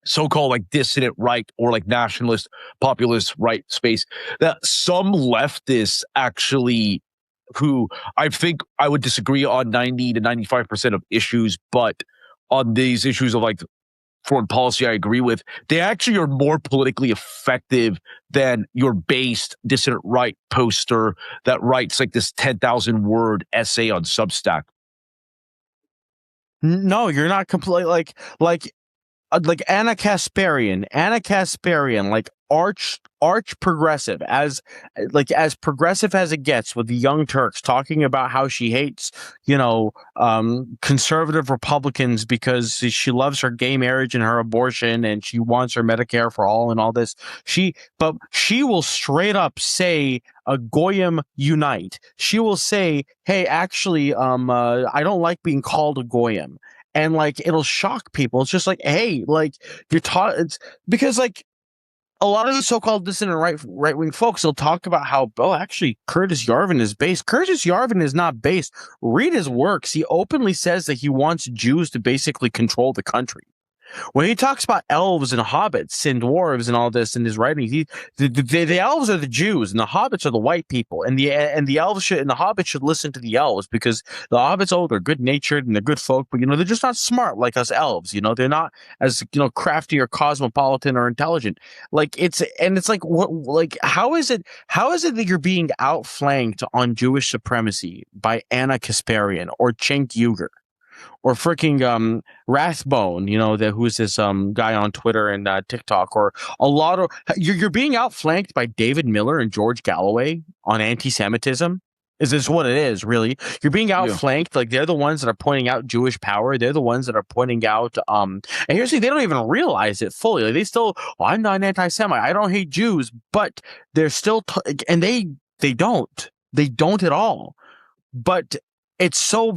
so-called like dissident right or like nationalist populist right space, that some leftists actually, who I think I would disagree on 90 to 95% of issues, but on these issues of like foreign policy I agree with, they actually are more politically effective than your based dissident right poster that writes like this 10,000 word essay on Substack. No, you're not completely like Anna Kasparian, like arch progressive, as progressive as it gets, with the Young Turks talking about how she hates, conservative Republicans because she loves her gay marriage and her abortion and she wants her Medicare for all and all this. But she will straight up say, a Goyim unite. She will say, hey, actually, I don't like being called a Goyim. And like it'll shock people. It's just like, hey, like you're taught. It's because like a lot of the so-called dissident right wing folks will talk about how, actually Curtis Yarvin is based. Curtis Yarvin is not based. Read his works. He openly says that he wants Jews to basically control the country. When he talks about elves and hobbits and dwarves and all this in his writing, the elves are the Jews and the hobbits are the white people, and the elves and the hobbits should listen to the elves because the hobbits, they're good natured and they're good folk, but they're just not smart like us elves. They're not as crafty or cosmopolitan or intelligent. Like it's like what, like how is it that you're being outflanked on Jewish supremacy by Anna Kasparian or Cenk Uygur? Or freaking Rathbone, who's this guy on Twitter and TikTok, or a lot of you're being outflanked by David Miller and George Galloway on anti-Semitism. Is this what it is, really? You're being outflanked. Like they're the ones that are pointing out Jewish power. They're the ones that are pointing out. And here's the thing: they don't even realize it fully. Like they still, I'm not an anti-Semite. I don't hate Jews, but they're still, and they don't at all. But it's so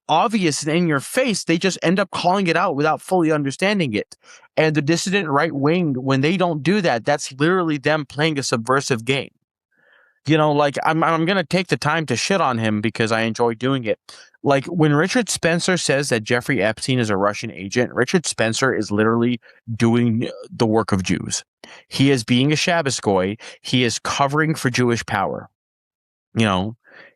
obvious and in your face, they just end up calling it out without fully understanding it. And the dissident right wing, when they don't do that, that's literally them playing a subversive game. like I'm going to take the time to shit on him because I enjoy doing it. Like when Richard Spencer says that Jeffrey Epstein is a Russian agent, Richard Spencer is literally doing the work of Jews. He is being a Shabbos goy. He is covering for Jewish power.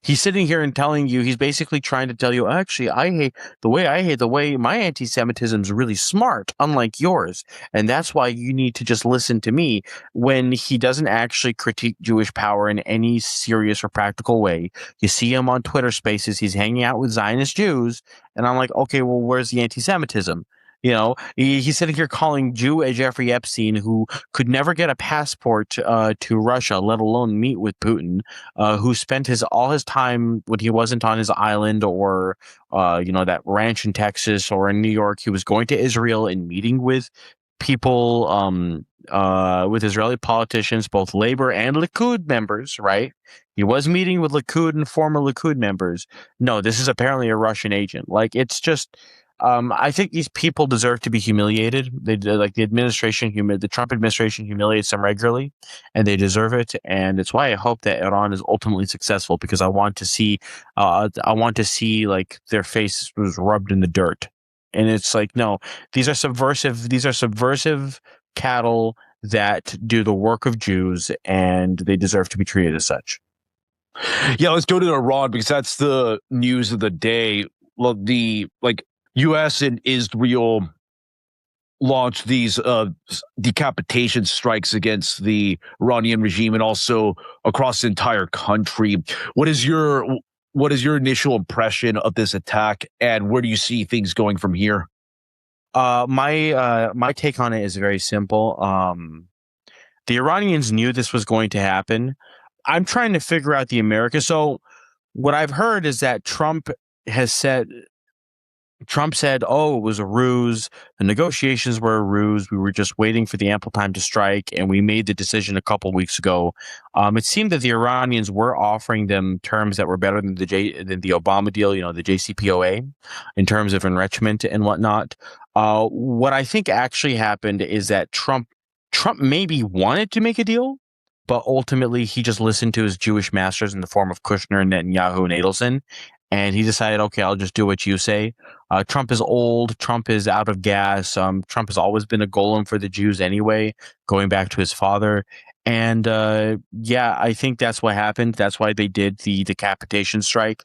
He's sitting here and telling you, he's basically trying to tell you, actually, I hate the way my anti-Semitism is really smart, unlike yours. And that's why you need to just listen to me, when he doesn't actually critique Jewish power in any serious or practical way. You see him on Twitter Spaces. He's hanging out with Zionist Jews. And I'm like, okay, well, where's the anti-Semitism? He's sitting here calling Jew a Jeffrey Epstein, who could never get a passport to Russia, let alone meet with Putin, who spent all his time when he wasn't on his island or that ranch in Texas or in New York. He was going to Israel and meeting with people, with Israeli politicians, both Labor and Likud members, right? He was meeting with Likud and former Likud members. No, this is apparently a Russian agent. Like, it's just... I think these people deserve to be humiliated. They like the Trump administration humiliates them regularly, and they deserve it. And it's why I hope that Iran is ultimately successful, because I want to see like their face was rubbed in the dirt. And it's like, no, these are subversive cattle that do the work of Jews, and they deserve to be treated as such. Yeah, let's go to Iran, because that's the news of the day. Well, U.S. and Israel launched these decapitation strikes against the Iranian regime and also across the entire country. What is your initial impression of this attack, and where do you see things going from here? My take on it is very simple. The Iranians knew this was going to happen. I'm trying to figure out the Americans. So what I've heard is that Trump said, oh, it was a ruse. The negotiations were a ruse. We were just waiting for the ample time to strike, and we made the decision a couple weeks ago. It seemed that the Iranians were offering them terms that were better than the Obama deal, the JCPOA, in terms of enrichment and whatnot. What I think actually happened is that Trump maybe wanted to make a deal, but ultimately he just listened to his Jewish masters in the form of Kushner, Netanyahu, and Adelson. And he decided, okay, I'll just do what you say. Trump is old. Trump is out of gas. Trump has always been a golem for the Jews anyway, going back to his father. And I think that's what happened. That's why they did the decapitation strike.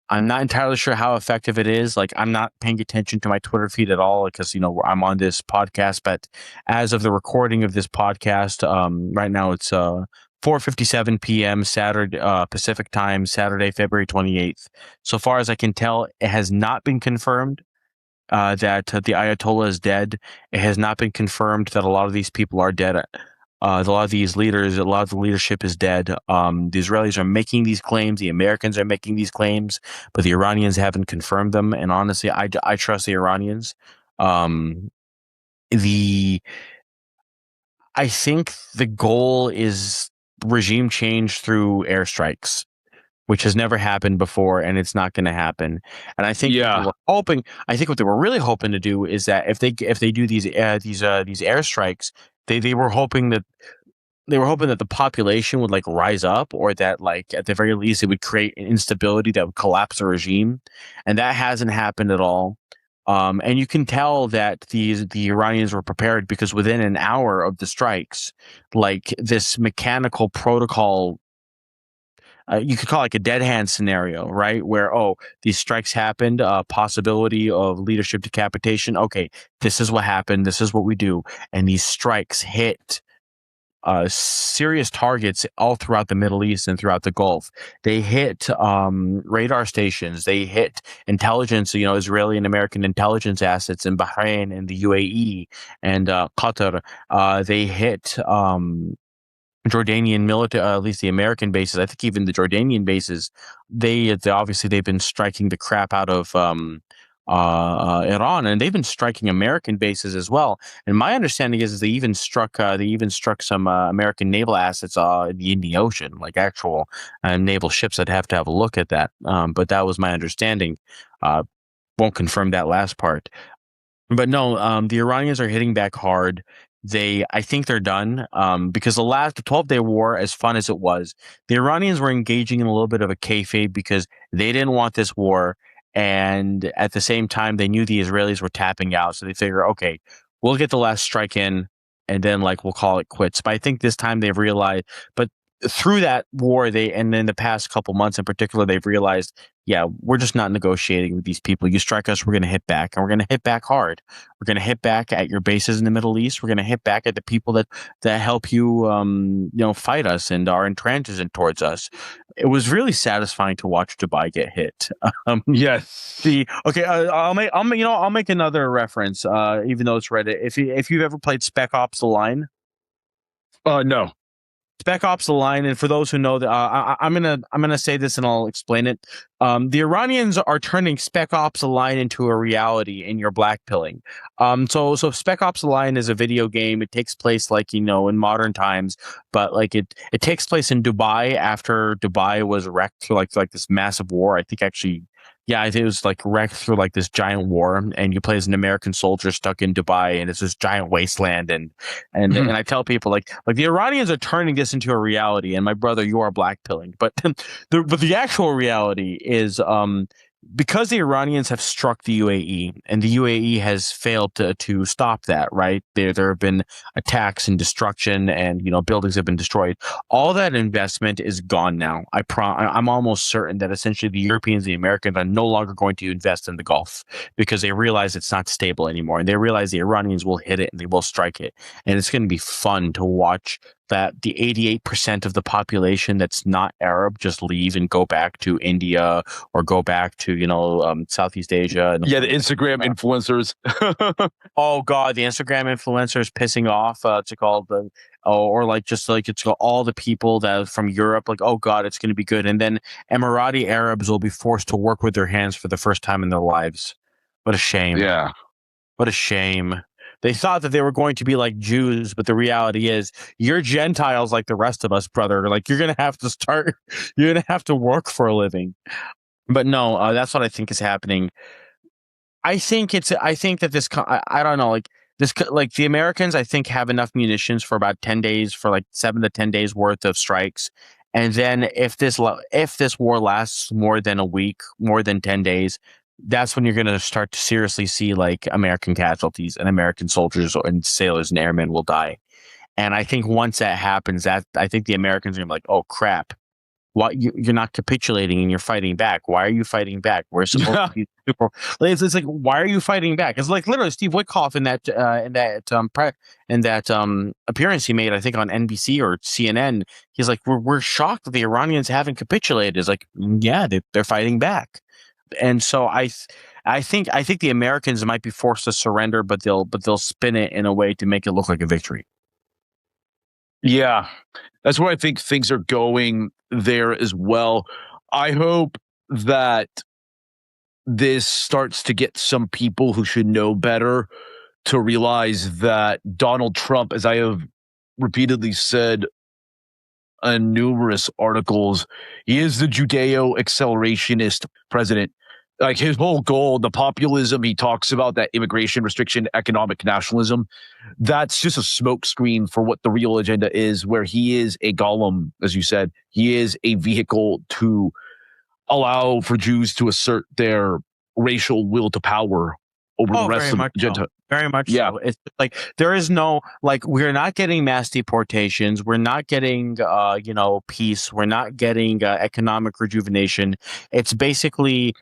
I'm not entirely sure how effective it is. Like, I'm not paying attention to my Twitter feed at all because, I'm on this podcast. But as of the recording of this podcast, right now it's 4:57 p.m. Saturday Pacific time, Saturday, February 28th. So far as I can tell, it has not been confirmed that the Ayatollah is dead. It has not been confirmed that a lot of these people are dead. A lot of the leadership is dead. The Israelis are making these claims. The Americans are making these claims, but the Iranians haven't confirmed them. And honestly, I trust the Iranians. I think the goal is regime change through airstrikes, which has never happened before, and it's not going to happen. And I think what they were really hoping to do is that if they do these airstrikes, they were hoping that the population would like rise up, or that like at the very least it would create an instability that would collapse the regime, and that hasn't happened at all. And you can tell that the Iranians were prepared, because within an hour of the strikes, like this mechanical protocol, you could call it like a dead hand scenario, right? Where, these strikes happened, possibility of leadership decapitation. Okay, this is what happened. This is what we do. And these strikes hit serious targets all throughout the Middle East and throughout the Gulf. They hit radar stations. They hit intelligence, Israeli and American intelligence assets in Bahrain and the UAE and Qatar. They hit Jordanian military, at least the American bases. I think even the Jordanian bases, they've been striking the crap out of Iran, and they've been striking American bases as well. And my understanding is they even struck some American naval assets in the Indian Ocean, like actual naval ships. I'd have to have a look at that, but that was my understanding. Won't confirm that last part, but no, the Iranians are hitting back hard. I think they're done. Because the 12-day war, as fun as it was, the Iranians were engaging in a little bit of a kayfabe because they didn't want this war. And at the same time, they knew the Israelis were tapping out. So they figure, okay, we'll get the last strike in and then like we'll call it quits. But I think this time they've realized, but through that war, and then the past couple months in particular, they've realized, yeah, we're just not negotiating with these people. You strike us, we're going to hit back, and we're going to hit back hard. We're going to hit back at your bases in the Middle East. We're going to hit back at the people that help you, fight us and are intransigent towards us. It was really satisfying to watch Dubai get hit. Yes. I'll make another reference, even though it's Reddit. If you've ever played Spec Ops: The Line. No. Spec Ops: The Line, and for those who know that, I'm gonna say this and I'll explain it. The Iranians are turning Spec Ops: The Line into a reality in your blackpilling. So Spec Ops: The Line is a video game. It takes place in modern times, but it takes place in Dubai after Dubai was wrecked through like this massive war. I think actually. Yeah, I think it was wrecked through this giant war, and you play as an American soldier stuck in Dubai, and it's this giant wasteland, and I tell people like the Iranians are turning this into a reality, and my brother, you are blackpilling, but the actual reality is because the Iranians have struck the UAE, and the UAE has failed to stop that, right? There have been attacks and destruction, and buildings have been destroyed. All that investment is gone now. I'm almost certain that essentially the Europeans, the Americans, are no longer going to invest in the Gulf because they realize it's not stable anymore, and they realize the Iranians will hit it and they will strike it, and it's going to be fun to watch that the 88% of the population that's not Arab just leave and go back to India or go back to Southeast Asia. Yeah, the Instagram influencers. Oh God, the Instagram influencers pissing off. It's called it's called all the people that are from Europe. Like, oh God, it's going to be good. And then Emirati Arabs will be forced to work with their hands for the first time in their lives. What a shame. Yeah. What a shame. They thought that they were going to be like Jews, but the reality is you're Gentiles like the rest of us, brother. Like you're going to have to work for a living. But no, that's what I think is happening. I think that this, I don't know, the Americans, I think, have enough munitions for about 10 days, for 7 to 10 days worth of strikes. And then if this war lasts more than a week, more than 10 days, that's when you're going to start to seriously see American casualties, and American soldiers and sailors and airmen will die. And I think once that happens, I think the Americans are going to be like, oh crap, what, you're not capitulating and you're fighting back. Why are you fighting back? We're supposed to be super. It's like, why are you fighting back? It's like literally Steve Witkoff in that appearance he made, I think on NBC or CNN. He's like, we're shocked that the Iranians haven't capitulated. It's like, yeah, they're fighting back. And so I think the Americans might be forced to surrender, but they'll spin it in a way to make it look like a victory. Yeah, that's where I think things are going there as well. I hope that this starts to get some people who should know better to realize that Donald Trump, as I have repeatedly said in numerous articles, he is the Judeo-accelerationist president. Like his whole goal, the populism he talks about, that immigration restriction, economic nationalism, that's just a smokescreen for what the real agenda is, where he is a golem, as you said. He is a vehicle to allow for Jews to assert their racial will to power over the rest of the agenda. Very much yeah. so. It's like there is no, we're not getting mass deportations. We're not getting, peace. We're not getting economic rejuvenation. It's basically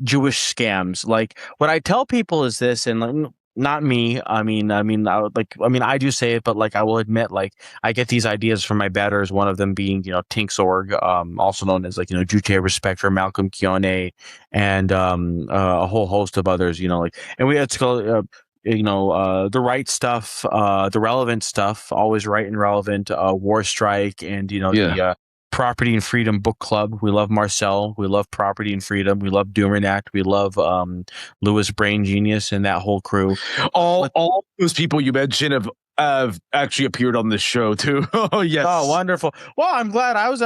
Jewish scams. Like what I tell people is this, and not me. I do say it, but I will admit, I get these ideas from my betters. One of them being, Tinksorg, also known as Juche Respecter, Malcolm Keone, and a whole host of others. And we had to go. The right stuff, the relevant stuff, always right and relevant. War Strike, and the Property and Freedom Book Club. We love Marcel. We love Property and Freedom. We love Dumernacht. We love Louis Brain Genius and that whole crew. All those people you mentioned have actually appeared on this show too. Oh yes. Oh, wonderful. Well, I'm glad I was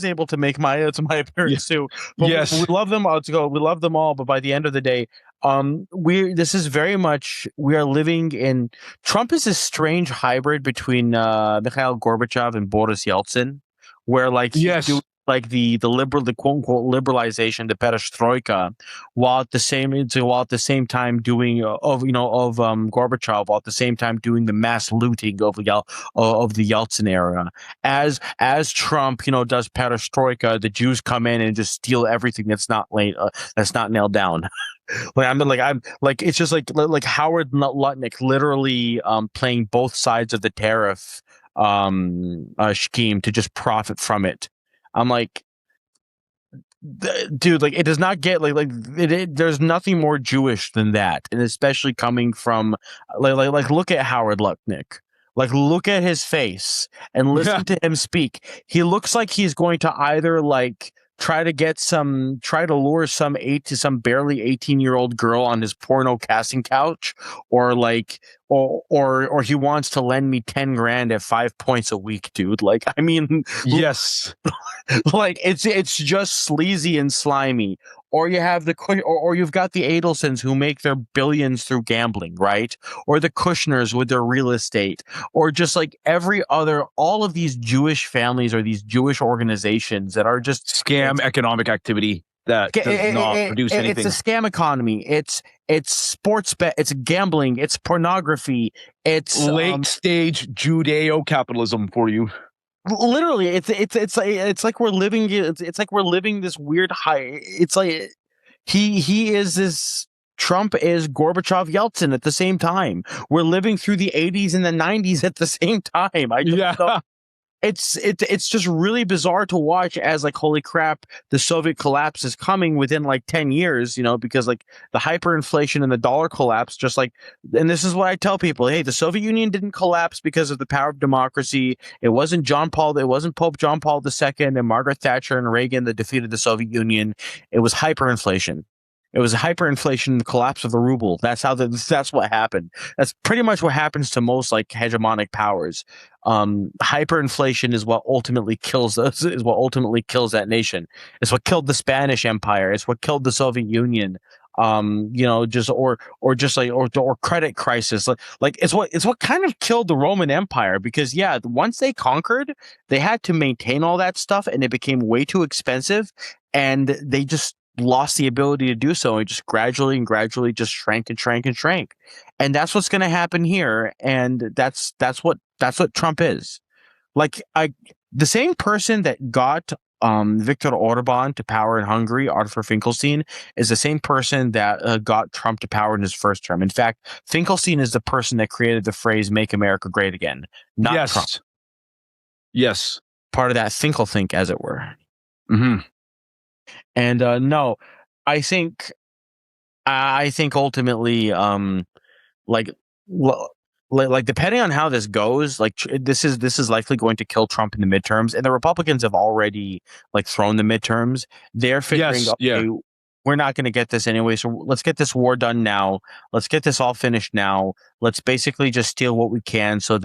able to make my appearance too. But we Yes. love them all to go. We love them all, but by the end of the day, this is very much, we are living in, Trump is this strange hybrid between Mikhail Gorbachev and Boris Yeltsin, where like he's Yes. doing like the quote unquote liberalization, the perestroika, while at the same time doing Gorbachev, while at the same time doing the mass looting of the Yeltsin era. As Trump, does perestroika, the Jews come in and just steal everything that's not nailed down. It's just like Howard Lutnick literally playing both sides of the tariff scheme to just profit from it. I'm like, dude, like it does not get there's nothing more Jewish than that, and especially coming from look at Howard Lutnick. Like, look at his face and listen to him speak. He looks like he's going to either try to lure some barely 18-year-old girl on his porno casting couch, or or he wants to lend me 10 grand at 5 points a week, dude. Like, I mean, Yes. like it's just sleazy and slimy. Or you have or you've got the Adelsons who make their billions through gambling, right? Or the Kushners with their real estate, or just like all of these Jewish families or these Jewish organizations that are just Scam economic activity that does not produce anything. It's a scam economy. It's sports bet. It's gambling. It's pornography. It's late stage Judeo capitalism for you. Literally, it's like we're living. It's like we're living this weird high. It's like he is this. Trump is Gorbachev, Yeltsin at the same time. We're living through the 80s and the 90s at the same time. It's just really bizarre to watch as like, holy crap, the Soviet collapse is coming within like 10 years, because like the hyperinflation and the dollar collapse, and this is what I tell people. Hey, the Soviet Union didn't collapse because of the power of democracy. It wasn't Pope John Paul II and Margaret Thatcher and Reagan that defeated the Soviet Union. It was hyperinflation. It was hyperinflation, the collapse of the ruble. That's what happened. That's pretty much what happens to most like hegemonic powers. Hyperinflation is what ultimately kills us. Is what ultimately kills that nation. It's what killed the Spanish Empire. It's what killed the Soviet Union. Or credit crisis. Like it's what kind of killed the Roman Empire, because once they conquered, they had to maintain all that stuff, and it became way too expensive, and they just lost the ability to do so, and just gradually just shrank. And that's what's going to happen here, and that's what Trump is. Like, the same person that got Viktor Orban to power in Hungary, Arthur Finkelstein, is the same person that got Trump to power in his first term. In fact, Finkelstein is the person that created the phrase "Make America Great Again," not Trump. Yes. Part of that Finkelthink, as it were. Mm-hmm. And no, I think ultimately, depending on how this goes, this is likely going to kill Trump in the midterms, and the Republicans have already thrown the midterms. They're figuring, okay, we're not going to get this anyway, so let's get this war done now. Let's get this all finished now. Let's basically just steal what we can so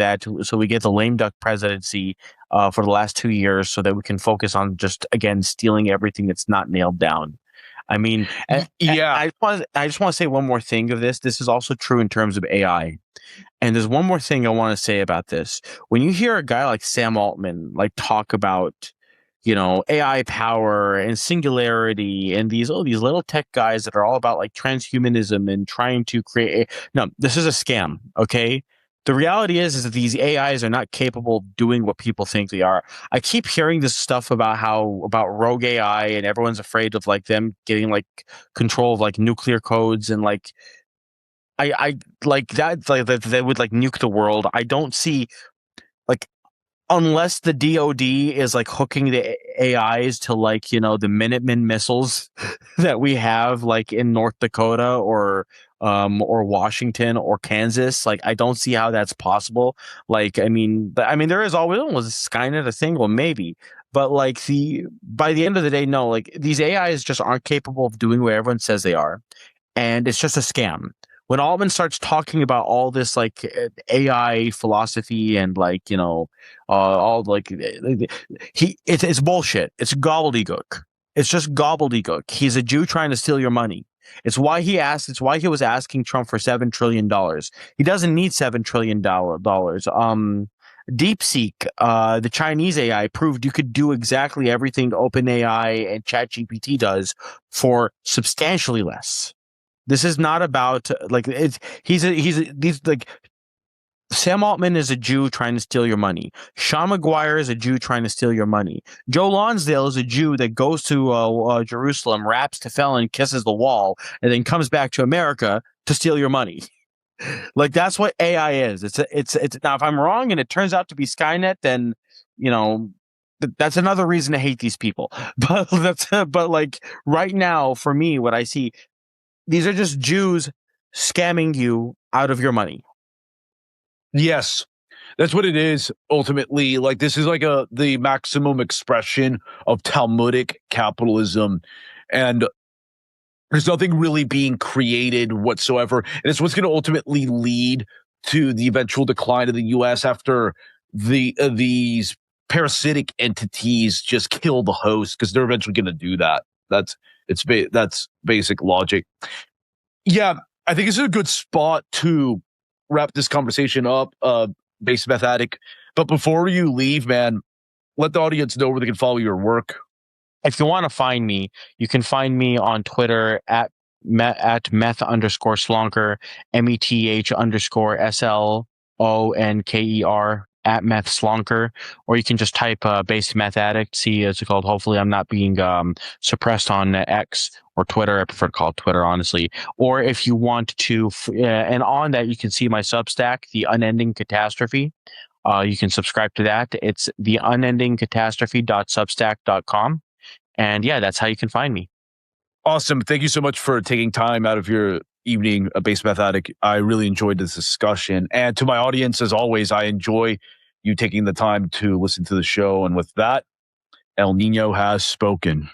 we get the lame duck presidency for the last 2 years, so that we can focus on just, again, stealing everything that's not nailed down. I mean, I just want to say one more thing of this. This is also true in terms of AI. And there's one more thing I want to say about this. When you hear a guy like Sam Altman talk about AI power and singularity and these little tech guys that are all about transhumanism and trying to create no, this is a scam. Okay. The reality is that these AIs are not capable of doing what people think they are. I keep hearing this stuff about rogue AI, and everyone's afraid of them getting control of nuclear codes, and I like that they would nuke the world. I don't see unless the DoD is hooking the AIs to the Minuteman missiles that we have in North Dakota or Washington or Kansas. I don't see how that's possible. I mean there is always, was Skynet a thing? Well, maybe. But by the end of the day, no, these AIs just aren't capable of doing what everyone says they are. And it's just a scam. when Altman starts talking about all this like AI philosophy and like all like it's bullshit. It's gobbledygook. It's just gobbledygook. He's a Jew trying to steal your money. It's why he asked. It's why he was asking Trump for $7 trillion. He doesn't need $7 trillion. DeepSeek, the Chinese AI, proved you could do exactly everything OpenAI and ChatGPT does for substantially less. This is not about like these like Sam Altman is a Jew trying to steal your money. Sean McGuire is a Jew trying to steal your money. Joe Lonsdale is a Jew that goes to Jerusalem, raps to felon, kisses the wall, and then comes back to America to steal your money. Like that's what AI is. It's now if I'm wrong and it turns out to be Skynet, then that's another reason to hate these people. But but like right now for me, what I see, these are just Jews scamming you out of your money. Yes, that's what it is. Ultimately, like this is like the maximum expression of Talmudic capitalism, and there's nothing really being created whatsoever. And it's what's going to ultimately lead to the eventual decline of the U.S. after these parasitic entities just kill the host, because they're eventually going to do that. That's basic logic. Yeah, I think it's a good spot to wrap this conversation up, Base Meth Addict. But before you leave, man, let the audience know where they can follow your work. If you want to find me, you can find me on Twitter at meth_slonker, METH_SLONKER at meth slonker, or you can just type Base Meth Addict, see it's called. Hopefully I'm not being suppressed on X or Twitter. I prefer to call it Twitter, honestly. Or if you want to, and on that you can see my Substack, The Unending Catastrophe. You can subscribe to that. It's theunendingcatastrophe.substack.com. And yeah, that's how you can find me. Awesome. Thank you so much for taking time out of your evening, Base Meth Addict. I really enjoyed this discussion. And to my audience, as always, I enjoy you taking the time to listen to the show. And with that, El Nino has spoken.